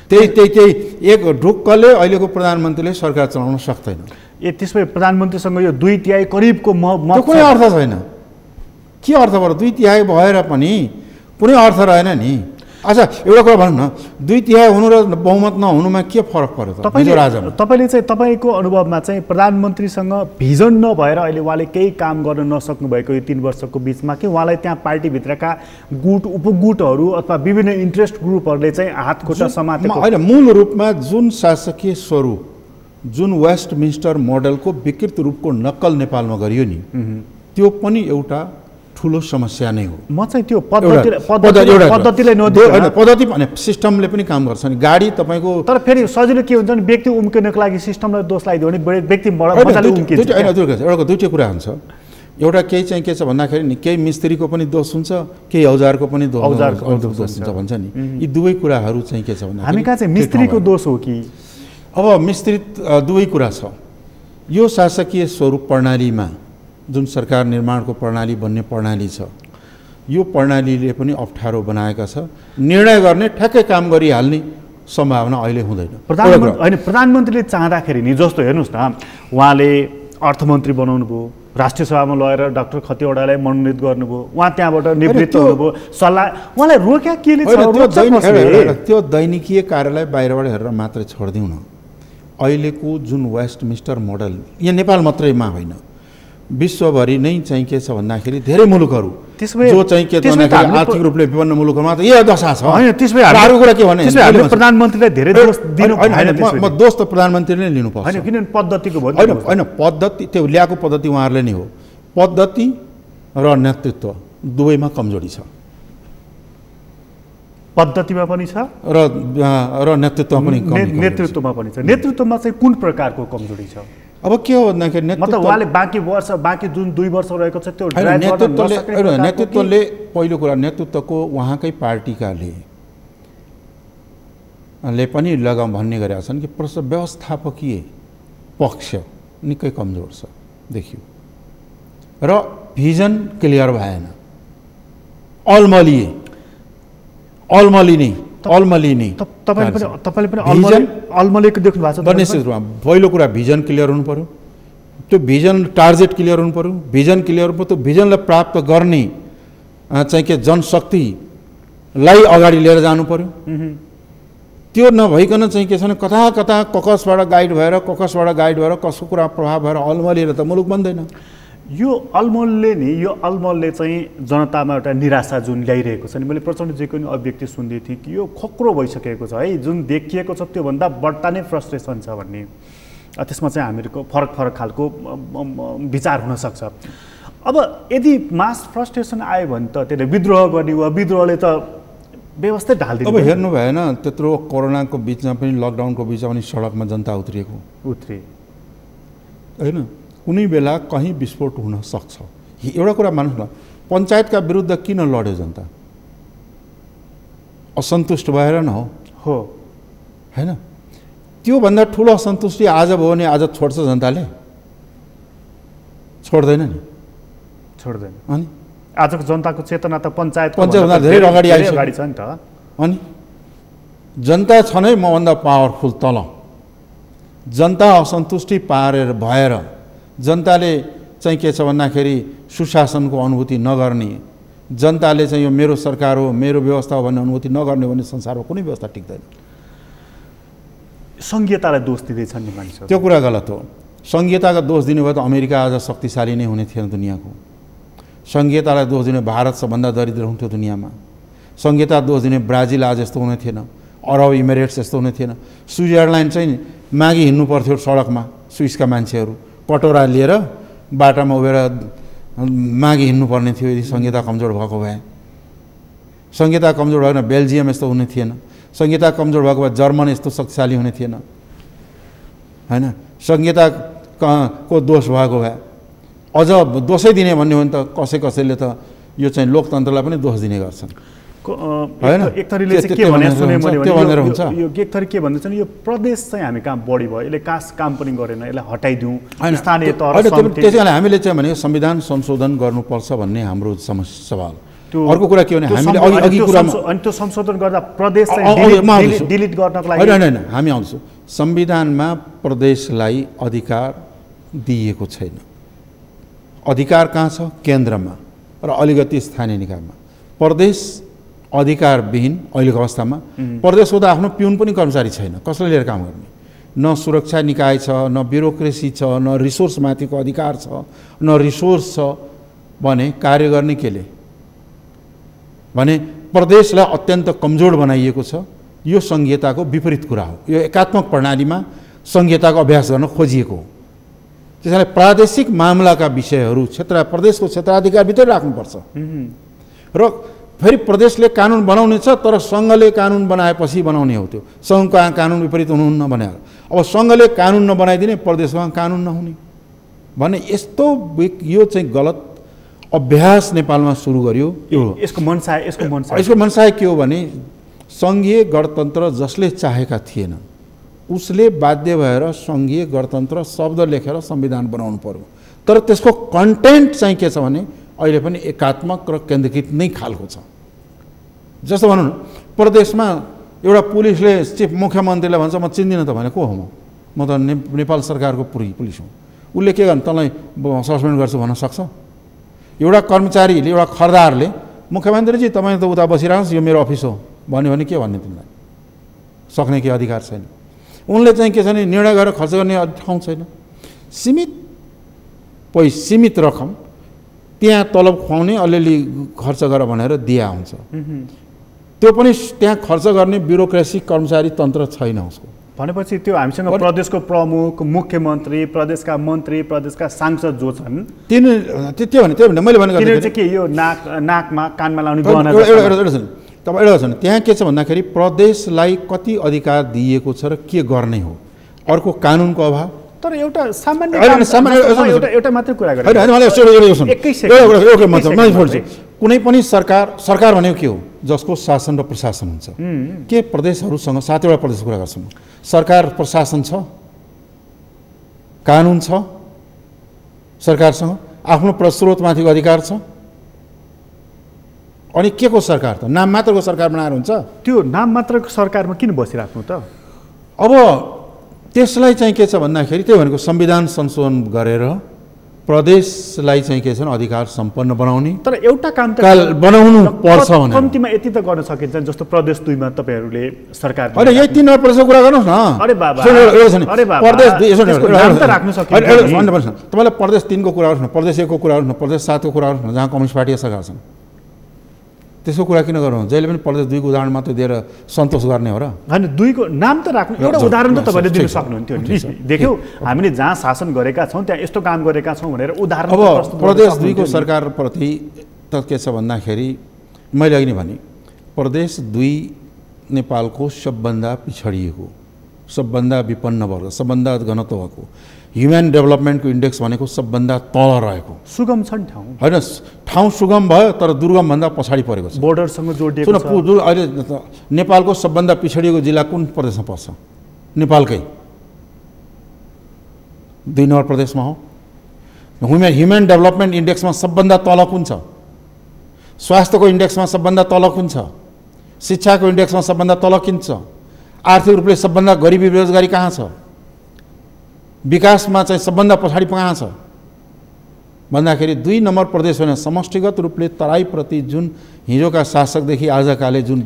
त्यही एक ढुक्कले अहिलेको प्रधानमन्त्रीले सरकार चलाउन सक्दैन। त्यसमै प्रधानमन्त्रीसँग यो 2/3 करिबको कुनै अर्थ छैन। के अर्थ भयो? 2/3 भएर पनि कुनै अर्थ रहेन नि। अच्छा एउटा कुरा भनौँ न, 2/3 हुनु र बहुमत नहुनुमा के फरक पर्यो त? तपाईँले चाहिँ तपाईँको अनुभवमा चाहिँ प्रधानमन्त्रीसँग भिजन नभएर अहिले उहाँले केही काम गर्न नसक्नु भएको यो 3 वर्षको बिचमा कि उहाँलाई त्यहाँ पार्टीभित्रका गुट उपगुटहरू अथवा विभिन्न इन्ट्रेस्ट ग्रुपहरूले चाहिँ हात खुट्टा समातेको होइन? मूल रूपमा जुन शासकीय स्वरूप, जुन वेस्टमिन्स्टर मोडलको विकृत रूपको नक्कल नेपालमा गरियो नि, त्यो पनि एउटा ठुलो समस्या नै हो। म चाहिँ त्यो पद्धतिलाई होइन, पद्धति भने सिस्टमले पनि काम गर्छ नि। गाडी तपाईँको तर फेरि सजिलो के हुन्छ भने व्यक्ति उम्किनको लागि सिस्टमलाई दोष लगाइदियो भने व्यक्ति मजाले उम्किन्छ। एउटा दुईवटै कुरा हुन्छ। एउटा केही चाहिँ के छ भन्दाखेरि नि, केही मिस्त्रीको पनि दोष हुन्छ, केही औजारको पनि दोष हुन्छ भन्छ नि। यी दुवै कुराहरू चाहिँ के छ भन्दा हामी कहाँ चाहिँ मिस्त्रीको दोष हो कि? अब मिस्त्री दुवै कुरा छ। यो शासकीय स्वरूप प्रणालीमा जुन सरकार निर्माणको प्रणाली भन्ने प्रणाली छ, यो प्रणालीले पनि अप्ठ्यारो बनाएका छ। निर्णय गर्ने ठ्याक्कै काम गरिहाल्ने सम्भावना अहिले हुँदैन। प्रधानमन्त्रीले चाहँदाखेरि नि जस्तो हेर्नुहोस् न, उहाँले अर्थमन्त्री बनाउनु भयो, राष्ट्रिय सभामा लगेर डाक्टर खतिवडालाई मनोनित गर्नुभयो, उहाँ त्यहाँबाट निवृत्त हुनुभयो, सल्लाह उहाँलाई रोक्या केले छ? त्यो दैनिकीय कार्यलाई बाहिरबाट हेरेर मात्रै छोडिदिउँ न। अहिलेको जुन वेस्टमिन्स्टर मोडल यहाँ नेपाल मात्रैमा होइन, विश्वभरि नै चाहिँ के छ भन्दाखेरि धेरै मुलुकहरू जो चाहिँ के भन्दाखेरि आर्थिक रूपले विभिन्न मुलुकहरूमा त यही दशा छ। होइन, त्यसमै अरू कुरा के भने प्रधानमन्त्रीलाई धेरै दोष दिनु भएन। म दोष त प्रधानमन्त्रीले नै लिनुपर्छ। होइन, किनभने पद्धतिको भयो। होइन, पद्धति त्यो ल्याएको पद्धति उहाँहरूले नै हो। पद्धति र नेतृत्व दुवैमा कमजोरी छ। पद्धतिमा पनि छ र नेतृत्वमा पनि नेतृत्वमा पनि छ। नेतृत्वमा चाहिँ कुन प्रकारको कमजोरी छ? अब के हो भन्दाखेरि मतलब उहाँले बाँकी जुन 2 वर्ष रहेको छ त्यो नेतृत्वले पहिलो कुरा नेतृत्वको उहाँकै पार्टीकाले पनि लगाम भन्ने गरेका छन् कि व्यवस्थापकीय पक्ष निकै कमजोर छ देखियो र भिजन क्लियर भएन। अल्मलिने तपाईले पनि अल्मलेको देख्नु भएको छ? निश्चित रूपमा पहिलो कुरा भिजन क्लियर हुनु पर्यो। त्यो भिजन टार्गेट क्लियर हुनु पर्यो। भिजन क्लियर हुनु, त्यो भिजनलाई प्राप्त गर्ने चाहिँ के जनशक्तिलाई अगाडि लिएर जानु पर्यो। त्यो नभइकन चाहिँ के छ भने कता कता ककसबाट गाइड भएर कसको कुरा प्रभाव भएर अल्मलिएर त मुलुक बन्दैन। यो अलमलले चाहिँ जनतामा एउटा निराशा जुन ल्याइरहेको छ नि, मैले प्रचण्डजीको नि अभिव्यक्ति सुन्दै थिएँ कि यो खोक्रो भइसकेको छ है, जुन देखिएको छ त्योभन्दा बढ्ता नै फ्रस्ट्रेसन छ भन्ने। त्यसमा चाहिँ हामीहरूको फरक खालको विचार हुनसक्छ। अब यदि मास फ्रस्ट्रेसन आयो भने त त्यसले विद्रोह गर्ने वा विद्रोहले त व्यवस्था ढाल्दिन्छ। अब हेर्नु भएन त्यत्रो कोरोनाको बिचमा पनि लकडाउनको बिचमा पनि सडकमा जनता उत्रे होइन, कुनै बेला कहीँ विस्फोट हुन सक्छ। एउटा कुरा मान्नुहोस् न, पञ्चायतका विरुद्ध किन लड्यो जनता? असन्तुष्ट भएर न हो होइन? त्योभन्दा ठुलो असन्तुष्टि आज भयो भने आज छोड्छ जनताले? छोड्दैन नि। अनि आजको जनताको चेतना त पञ्चायतभन्दा धेरै अगाडि छ नि त। अनि जनता छ नै मभन्दा पावरफुल तल। जनता असन्तुष्टि भएर जनताले चाहिँ के छ भन्दाखेरि सुशासनको अनुभूति नगर्ने, जनताले चाहिँ यो मेरो सरकार हो मेरो व्यवस्था हो भन्ने अनुभूति नगर्ने भने संसारमा कुनै व्यवस्था टिक्दैन। संघीयतालाई दोष दिँदैछन् नि मानिसहरू। त्यो कुरा गलत हो। संघीयताका दोष दिने भए त अमेरिका आज शक्तिशाली नै हुने थिएन दुनियाँको। संघीयतालाई दोष दिने भारत सबभन्दा दरिद्र हुन्थ्यो दुनियाँमा। संघीयता दोष दिने ब्राजिल आज यस्तो हुने थिएन, अरब इमिरेट्स यस्तो हुने थिएन। स्विजरल्यान्ड चाहिँ मागी हिँड्नु पर्थ्यो सडकमा, स्विसका मान्छेहरू कटोरा लिएर बाटामा उभिएर मागी हिँड्नुपर्ने थियो यदि संहिता कमजोर भएको भए। संहिता कमजोर भएको भए बेल्जियम यस्तो हुने थिएन। संहिता कमजोर भएको भए जर्मन यस्तो शक्तिशाली हुने थिएन होइन। संहिताको दोष भएको भए अझ दोषै दिने भन्ने हो भने त कसैले त यो चाहिँ लोकतन्त्रलाई पनि दोष दिने गर्छन् होइन। एक थरीले चाहिँ के भने सुने मैले एक थरी के भन्दैछ नि, यो प्रदेश चाहिँ हामी काम बढी भयो, यसले काम पनि गरेन, यसलाई हटाइदिउँ स्थानीय तह। त्यसै कारण हामीले चाहिँ भने संविधान संशोधन गर्नुपर्छ भन्ने हाम्रो सवाल। अर्को कुरा के भने हामीले अघि कुरामा अनि त्यो संशोधन गर्दा प्रदेश चाहिँ डिलिट गर्नको लागि होइन हामी आउँछौँ। संविधानमा प्रदेशलाई अधिकार दिइएको छैन। अधिकार कहाँ छ? केन्द्रमा र अलिकति स्थानीय निकायमा। प्रदेश अधिकारविहीन अहिलेको अवस्थामा। प्रदेशको त आफ्नो पिउन पनि कर्मचारी छैन, कसले लिएर काम गर्ने? न सुरक्षा निकाय छ, न ब्युरोक्रेसी छ, न रिसोर्समाथिको अधिकार छ, न रिसोर्स छ भने कार्य गर्ने केले? भने प्रदेशलाई अत्यन्त कमजोर बनाइएको छ। यो संघीयताको विपरीत कुरा हो। यो एकात्मक प्रणालीमा संघीयताको अभ्यास गर्न खोजिएको हो। त्यसैले प्रादेशिक मामलाका विषयहरू प्रदेशको क्षेत्राधिकारभित्र राख्नुपर्छ र फेरि प्रदेशले कानुन बनाउने छ, तर सङ्घले कानुन बनाएपछि बनाउने हो। त्यो सङ्घको कानुन विपरीत हुनुहुन्न भने अब सङ्घले कानुन नबनाइदिने प्रदेशमा कानुन नहुने भने यस्तो यो चाहिँ गलत अभ्यास नेपालमा सुरु गर्यो। यसको मनसाय के हो भने सङ्घीय गणतन्त्र जसले चाहेका थिएनन् उसले बाध्य भएर सङ्घीय गणतन्त्र शब्द लेखेर संविधान बनाउनु पर्यो। तर त्यसको कन्टेन्ट चाहिँ के छ भने अहिले पनि एकात्मक र केन्द्रीकृत नै खालको छ। जस्तो भनौँ न, प्रदेशमा एउटा पुलिसले चिफ मुख्यमन्त्रीलाई भन्छ म चिन्दिनँ त भने को हो म त नेपाल सरकारको पुलिस हुँ, उसले के गर्नु तँलाई सस्पेन्ड गर्छु भन्न सक्छ? एउटा कर्मचारीले, एउटा खरदारले मुख्यमन्त्रीजी तपाईँ त उता बसिरहनुहोस् यो मेरो अफिस हो भन्यो भने के भन्ने तिमीलाई? सक्ने के अधिकार छैन। उनले चाहिँ के छ भने निर्णय गरेर खर्च गर्ने ठाउँ छैन। सीमित रकम त्यहाँ तलब खुवाउने, अलिअलि खर्च गर भनेर दिया हुन्छ। त्यो पनि त्यहाँ खर्च गर्ने ब्युरोक्रेसी कर्मचारी तन्त्र छैन उसको। भनेपछि त्यो हामीसँग प्रदेशको प्रमुख, मुख्यमन्त्री, प्रदेशका मन्त्री, प्रदेशका सांसद जो छन् त्यो भने मैले भनेको चाहिँ के यो नाकमा कानमा लाउने गहना एउटा छ त्यहाँ के छ भन्दाखेरि प्रदेशलाई कति अधिकार दिएको छ र के गर्ने हो, अर्को कानुनको अभाव। तर एउटा सामान्य एउटा मात्रै कुरा गरेँ, कुनै पनि सरकार भनेको के हो? जसको शासन र प्रशासन हुन्छ। के प्रदेशहरूसँग 7वटा प्रदेशको कुरा गर्छौँ, सरकार प्रशासन छ, कानुन छ, सरकारसँग आफ्नो स्रोतमाथिको अधिकार छ। अनि के को सरकार त? नाम मात्रको सरकार बनाएर हुन्छ? त्यो नाम मात्रको सरकारमा किन बसिराख्नु त? अब त्यसलाई चाहिँ के छ भन्दाखेरि त्यही भनेको संविधान संशोधन गरेर प्रदेशलाई चाहिँ के छ भने अधिकार सम्पन्न बनाउने। तर एउटा काम त बनाउनु पर्छ भने कम्तीमा यति त गर्न सकिन्छ, जस्तो प्रदेश 2 मा तपाईहरुले सरकार अरे यही 3 प्रदेशको कुरा गर्नुस् न। अरे बाबा, अरे बाबा, प्रदेश 2 नाम त राख्न सकिन्छ। तपाईले प्रदेश 3 को कुरा गर्नुस् न, प्रदेश 1 को कुरा गर्नुस् न, प्रदेश 7 को कुरा गर्नुस् न, जहाँ कम्युनिस्ट पार्टी सरकार छन्। त्यसको कुरा किन गर्नु? जहिले पनि प्रदेश 2 को उदाहरण मात्र दिएर सन्तोष गर्ने हो र? हैन, 2 को नाम त राख्नु, एउटा उदाहरण त तपाईले दिन सक्नुहुन्थ्यो नि। देख्यौ हामीले जहाँ शासन गरेका छौं त्यहाँ यस्तो काम गरेका छौं भनेर उदाहरण प्रस्तुत। प्रदेश 2 को सरकारप्रति त के छ भन्दाखेरि मैले अघि नै भने प्रदेश 2 नेपालको सबभन्दा पिछडिएको, सबभन्दा विपन्न वर्ग, सबभन्दा घनत्व भएको, ह्युमन डेभलपमेन्टको इन्डेक्स भनेको सबभन्दा तल रहेको। सुगम छन् ठाउँ, हैन ठाउँ सुगम भयो तर दुर्गम भन्दा पछाडि परेको छ। बोर्डरसँग जोडिएको छ। अहिले नेपालको सबभन्दा पिछडिएको जिल्ला कुन प्रदेशमा पर्छ? नेपालकै 2 नम्बर प्रदेशमा हो। ह्युमन डेभलपमेन्ट इन्डेक्समा सबभन्दा तल कुन छ? स्वास्थ्यको इन्डेक्समा सबभन्दा तल कुन छ? शिक्षाको इन्डेक्समा सबभन्दा तल किन छ? आर्थिक रूपले सबभन्दा गरिबी बेरोजगारी कहाँ छ? विकासमा चाहिँ सबभन्दा पछाडि कहाँ छ भन्दाखेरि 2 नम्बर प्रदेश होइन, समष्टिगत रूपले तराईप्रति जुन हिजोका शासकदेखि आजकाले जुन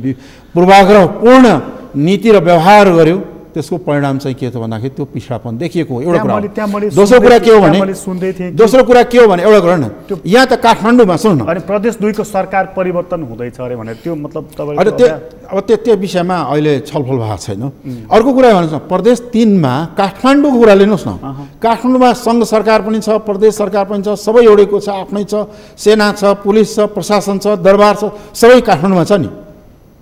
पूर्वाग्रहपूर्ण नीति र व्यवहार गर्यो त्यसको परिणाम चाहिँ के हो भन्दाखेरि त्यो पिछडापन देखिएको हो। एउटा कुरा। दोस्रो कुरा के हो भने एउटा कुरा न, यहाँ त काठमाडौँमा सुन्नु न, अनि प्रदेश 2 को सरकार परिवर्तन हुँदैछ अरे भने त्यो मतलब तपाईले अब त्यो विषयमा अहिले छलफल भएको छैन। अर्को कुरा भन्नुहोस् न, प्रदेश 3 मा काठमाडौँको कुरा लिनुहोस् न। काठमाडौँमा संघ सरकार पनि छ, प्रदेश सरकार पनि छ, सबै एउटैको छ, आफ्नै छ, सेना छ, पुलिस छ, प्रशासन छ, दरबार छ, सबै काठमाडौँमा छ नि।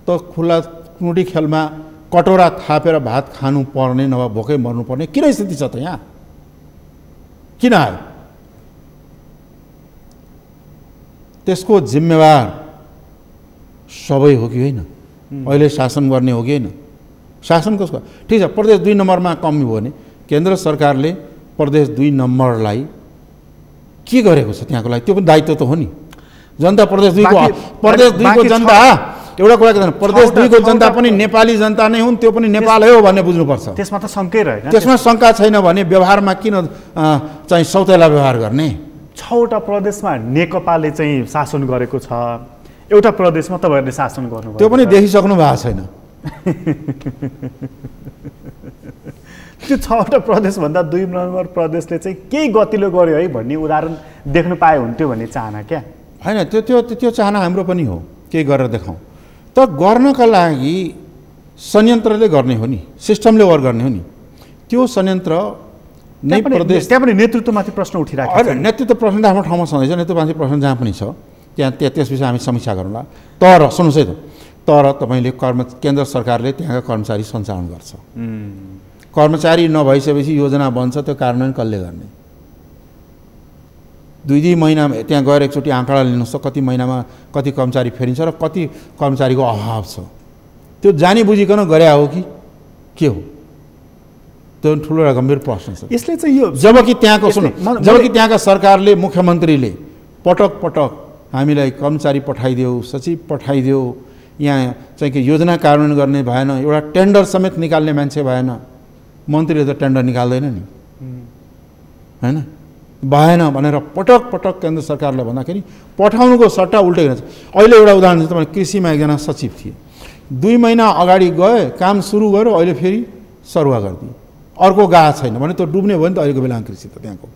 त खुला कुटी खेलमा कटोरा थापेर भात खानु पर्ने, नभए भोकै मर्नु पर्ने किन स्थिति छ त यहाँ? किन आयो? त्यसको जिम्मेवार सबै हो कि होइन? अहिले शासन गर्ने हो कि होइन? शासन कसको? ठिक छ, प्रदेश 2 नम्बरमा कमी भयो भने केन्द्र सरकारले प्रदेश 2 नम्बरलाई के गरेको छ त्यहाँको लागि? त्यो पनि दायित्व त हो नि। जनता प्रदेश 2 को जनता, एउटा कुरा के भन्नु, प्रदेश 2 को जनता पनि नेपाली जनता नै हुन्, त्यो पनि नेपालै हो भन्ने बुझ्नुपर्छ। त्यसमा त शङ्कै रहेन। त्यसमा शङ्का छैन भने व्यवहारमा किन चाहिँ सौतेला व्यवहार गर्ने? 6वटा प्रदेशमा नेकपाले चाहिँ शासन गरेको छ, एउटा प्रदेशमा तपाईहरुले शासन गर्नुभयो, त्यो पनि देखिसक्नु भएको छैन। त्यो 6वटा प्रदेश भन्दा 2 नम्बर प्रदेशले चाहिँ केही गतिलो गर्यो है भन्ने उदाहरण देख्न पाए हुन्थ्यो भन्ने चाहना क्या? हैन, त्यो चाहना हाम्रो पनि हो, केही गरेर देखाउँ। त गर्नका लागि संयन्त्रले गर्ने हो नि, सिस्टमले वर्क गर्ने हो नि। त्यो संयन्त्र नै प्रदेश, त्यहाँ पनि नेतृत्वमाथि प्रश्न उठिरहेको छ। नेतृत्व प्रश्न त आफ्नो ठाउँमा छँदैछ, नेतृत्वमाथि प्रश्न जहाँ पनि छ त्यहाँ त्यस विषय हामी समीक्षा गरौँला। तर सुन्नुहोस् है त, तर तपाईँले केन्द्र सरकारले त्यहाँका कर्मचारी सञ्चालन गर्छ। कर्मचारी नभइसकेपछि योजना बन्छ, त्यो कार्यान्वयन कसले गर्ने? 2 महिना त्यहाँ गएर एकचोटि आँकडा लिनुहोस् त, कति महिनामा कति कर्मचारी फेरिन्छ र कति कर्मचारीको अभाव छ? त्यो जानी बुझिकन गरे हो कि के हो? त्यो ठुलो एउटा गम्भीर प्रश्न छ। यसले चाहिँ यो जबकि त्यहाँका सरकारले मुख्यमन्त्रीले पटक पटक हामीलाई कर्मचारी पठाइदेऊ, सचिव पठाइदेऊ, यहाँ चाहिँ कि योजना कार्यान्वयन गर्ने भएन, एउटा टेन्डर समेत निकाल्ने मान्छे भएन, मन्त्रीले त टेन्डर निकाल्दैन नि हैन, भएन भनेर पटक पटक केन्द्र सरकारले भन्दाखेरि पठाउनुको सट्टा उल्टै हुन्छ। अहिले एउटा उदाहरण चाहिँ तपाईँ कृषिमा एकजना सचिव थिए, 2 महिना अगाडि गए, काम सुरु गर्यो, अहिले फेरि सरुवा गरिदिए, अर्को गाह छैन भने त्यो डुब्ने भयो नि त अहिलेको बेलामा कृषि त त्यहाँको।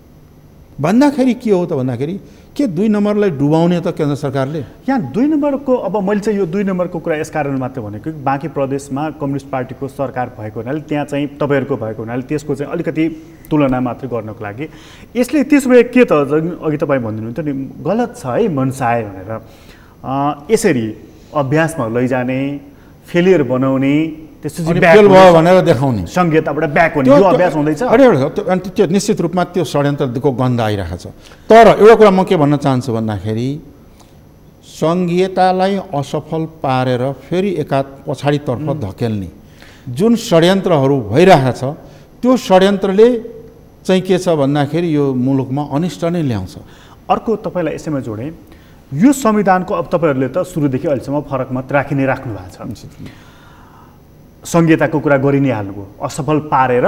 भन्दाखेरि के हो त भन्दाखेरि के 2 नम्बरलाई डुबाउने त केन्द्र सरकारले? यहाँ 2 नम्बरको, अब मैले चाहिँ यो 2 नम्बरको कुरा यस कारण मात्र भनेको कि बाँकी प्रदेशमा कम्युनिस्ट पार्टीको सरकार भएको हुनाले त्यहाँ चाहिँ तपाईँहरूको भएको हुनाले त्यसको चाहिँ अलिकति तुलना मात्र गर्नको लागि यसले त्यसो भए के त अघि तपाईँ भनिदिनुहुन्थ्यो नि गलत छ है मनसाय भनेर, यसरी अभ्यासमा लैजाने, फेलियर बनाउने, त्यसपछि फेल भयो भनेर देखाउने, संहिताबाट ब्याक हुने यो अभ्यास हुँदैछ। अनि त्यो निश्चित रूपमा त्यो षड्यन्त्रको गन्ध आइरहेको छ। तर एउटा कुरा म के भन्न चाहन्छु भन्दाखेरि संहितालाई असफल पारेर फेरि पछाडितर्फ धकेल्ने जुन षड्यन्त्रहरू भइरहेको छ त्यो षड्यन्त्रले चाहिँ के छ भन्दाखेरि यो मुलुकमा अनिष्ट नै ल्याउँछ। अर्को तपाईँलाई यसैमा जोडेँ, यो संविधानको अब तपाईँहरूले त सुरुदेखि अहिलेसम्म फरक मत राखि नै राख्नु भएको छ, संहिताको कुरा गरि नै हाल्नुभयो, असफल पारेर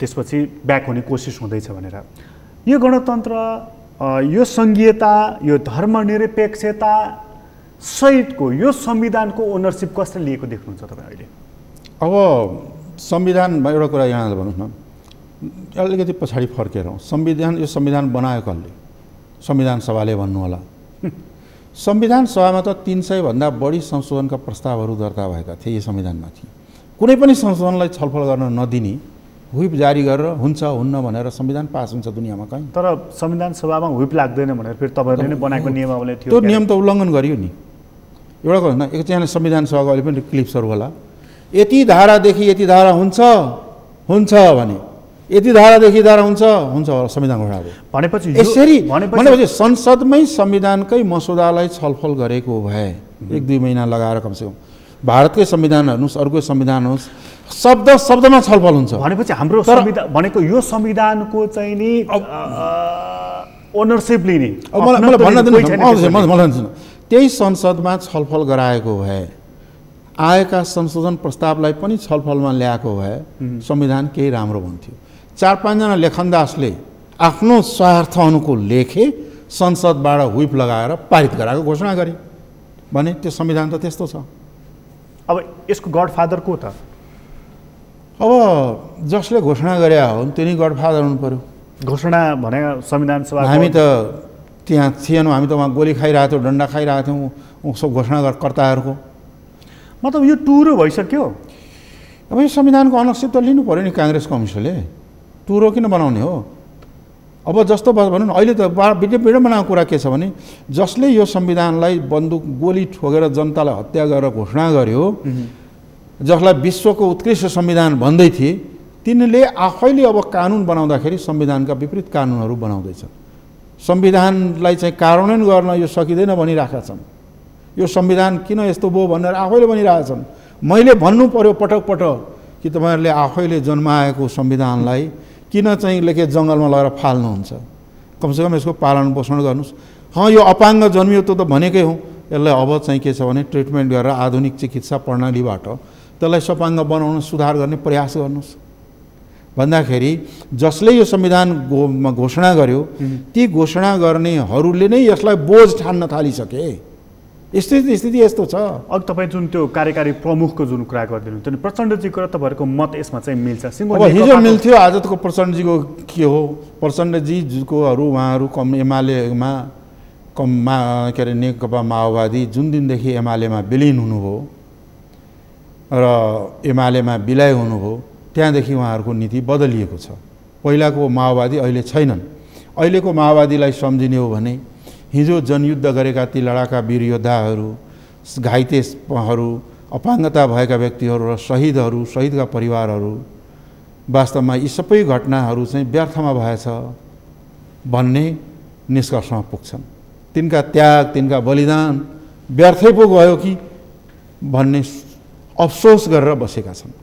त्यसपछि ब्याक हुने कोसिस हुँदैछ भनेर। यो गणतन्त्र, यो संघीयता, यो धर्मनिरपेक्षता सहितको यो संविधानको ओनरसिप कसले लिएको देख्नुहुन्छ तपाईँ अहिले? अब संविधानमा एउटा कुरा यहाँ भन्नुहोस् न, अलिकति पछाडि फर्केर यो संविधान बनायो कसले? संविधान सभाले भन्नु होला। संविधान सभामा त 300 भन्दा बढी संशोधनका प्रस्तावहरू दर्ता भएका थिए यो संविधानमाथि। कुनै पनि संशोधनलाई छलफल गर्न नदिने, व्हिप जारी गरेर हुन्छ हुन्न भनेर संविधान पास हुन्छ दुनियाँमा कहीँ? तर संविधान सभामा व्हिप लाग्दैन भनेर फेरि तपाईँहरूले नै बनाएको नियमावली थियो, त्यो नियम त उल्लङ्घन गरियो नि। एउटा कुरा होइन, एकजना संविधान सभाको अहिले पनि क्लिप्सहरू होला, यति धारादेखि यति धारा हुन्छ भने, यति धारादेखि धारा हुन्छ संविधान घोषणा भयो भनेपछि भनेपछि संसदमै संविधानकै मसौदालाई छलफल गरेको भए 1-2 महिना लगाएर कमसेकम भारतकै संविधान हेर्नुहोस्, अर्को संविधान होस्, शब्दमा छलफल हुन्छ। भनेपछि हाम्रो संविधान भनेको यो संविधानको चाहिँ नि ओनरसिप लिने, मलाई भन्न दिनु, त्यही संसदमा छलफल गराएको भए, आएका संशोधन प्रस्तावलाई पनि छलफलमा ल्याएको भए संविधान केही राम्रो हुन्थ्यो। 4-5 जना लेखनदासले आफ्नो स्वार्थ अनुकूल लेखे, संसदबाट व्हिप लगाएर पारित गराएको घोषणा गरे भने त्यो संविधान त त्यस्तो छ। अब यसको गडफादर को त? अब जसले घोषणा गरे हो त्यो नै गडफादर हुनु पर्यो। घोषणा भने संविधान सभा, हामी त त्यहाँ थिएनौँ, हामी त वहाँ गोली खाइरहेको थियौँ, डन्डा खाइरहेको थियौँ उसो घोषणाकर्ताहरूको। मतलब यो टुरो भइसक्यो। अब यो संविधानको अनरसिप त लिनु पऱ्यो नि काङ्ग्रेस कम्युनिस्टले, टुरो किन बनाउने हो? अब जस्तो भनौँ न, अहिले त विडम्बनाको कुरा के छ भने जसले यो संविधानलाई बन्दुक गोली ठोकेर जनतालाई हत्या गरेर घोषणा गर्यो, जसलाई विश्वको उत्कृष्ट संविधान भन्दै थिए, तिनले आफैले अब कानुन बनाउँदाखेरि संविधानका विपरीत कानुनहरू बनाउँदैछन्। संविधानलाई चाहिँ कार्यान्वयन गर्न यो सकिँदैन भनिरहेका छन्। यो संविधान किन यस्तो भयो भनेर आफैले भनिरहेछन्। मैले भन्नु पर्यो पटक पटक कि तपाईँहरूले आफैले जन्माएको संविधानलाई किन चाहिँ लेखे जङ्गलमा लगेर फाल्नुहुन्छ? कमसेकम यसको पालन पोषण गर्नुहोस्। यो अपाङ्ग जन्मियो त भनेकै हो, यसलाई अब चाहिँ के छ भने ट्रिटमेन्ट गरेर आधुनिक चिकित्सा प्रणालीबाट त्यसलाई सपाङ्ग बनाउन सुधार गर्ने प्रयास गर्नुहोस् भन्दाखेरि जसले यो संविधान घोषणा गर्यो ती घोषणा गर्नेहरूले नै यसलाई बोझ ठान्न थालिसके। स्थिति यस्तो छ। अब तपाईँ जुन त्यो कार्यकारी प्रमुखको जुन कुरा गरिदिनु त्यो प्रचण्डजीको र तपाईँहरूको मत यसमा चाहिँ मिल्छ? अब हिजो मिल्थ्यो, आजको प्रचण्डजीको के हो? प्रचण्डजीकोहरू उहाँहरू एमालेमा के अरे नेकपा माओवादी जुन दिनदेखि एमालेमा विलिन हुनुभयो र एमालेमा विलय हुनुभयो त्यहाँदेखि उहाँहरूको नीति बदलिएको छ। पहिलाको माओवादी अहिले छैनन्। अहिलेको माओवादीलाई सम्झिने हो भने हिजो जनयुद्ध गरेका ती लडाका वीर योद्धाहरू, घाइतेहरू, अपाङ्गता भएका व्यक्तिहरू र शहीदहरू, शहीदका परिवारहरू, वास्तवमा यी सबै घटनाहरू चाहिँ व्यर्थमा भएछ भन्ने निष्कर्षमा पुग्छन्। तिनका त्याग, तिनका बलिदान व्यर्थै पो गयो कि भन्ने अफसोस गरेर बसेका छन्।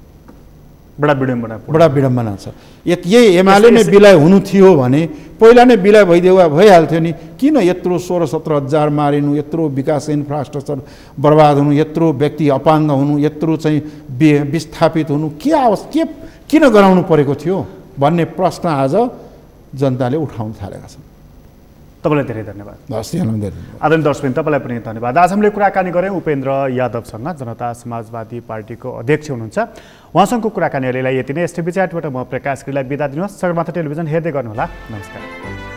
बडा विडम्बना बडा विडम्बना छ। यही एमाले नै विलय हुनु थियो भने पहिला नै विलय भइहाल्थ्यो नि। किन यत्रो 16-17 हजार मारिनु, यत्रो विकास इन्फ्रास्ट्रक्चर बर्बाद हुनु, यत्रो व्यक्ति अपाङ्ग हुनु, यत्रो चाहिँ विस्थापित हुनु, के किन गराउनु परेको थियो भन्ने प्रश्न आज जनताले उठाउन थालेका छन्। तपाईँलाई धेरै धन्यवाद। हस्, यहाँलाई धेरै धन्यवाद। आदरणीय दर्शकबिन, तपाईँलाई पनि धन्यवाद। आज हामीले कुराकानी गऱ्यौँ उपेन्द्र यादवसँग, जनता समाजवादी पार्टीको अध्यक्ष हुनुहुन्छ। उहाँसँगको कुराकानीहरूलाई यति नै। एसटिभी च्याटबाट म प्रकाश गिरीलाई बिदा दिनुहोस्। सगरमाथा टेलिभिजन हेर्दै गर्नुहोला। नमस्कार।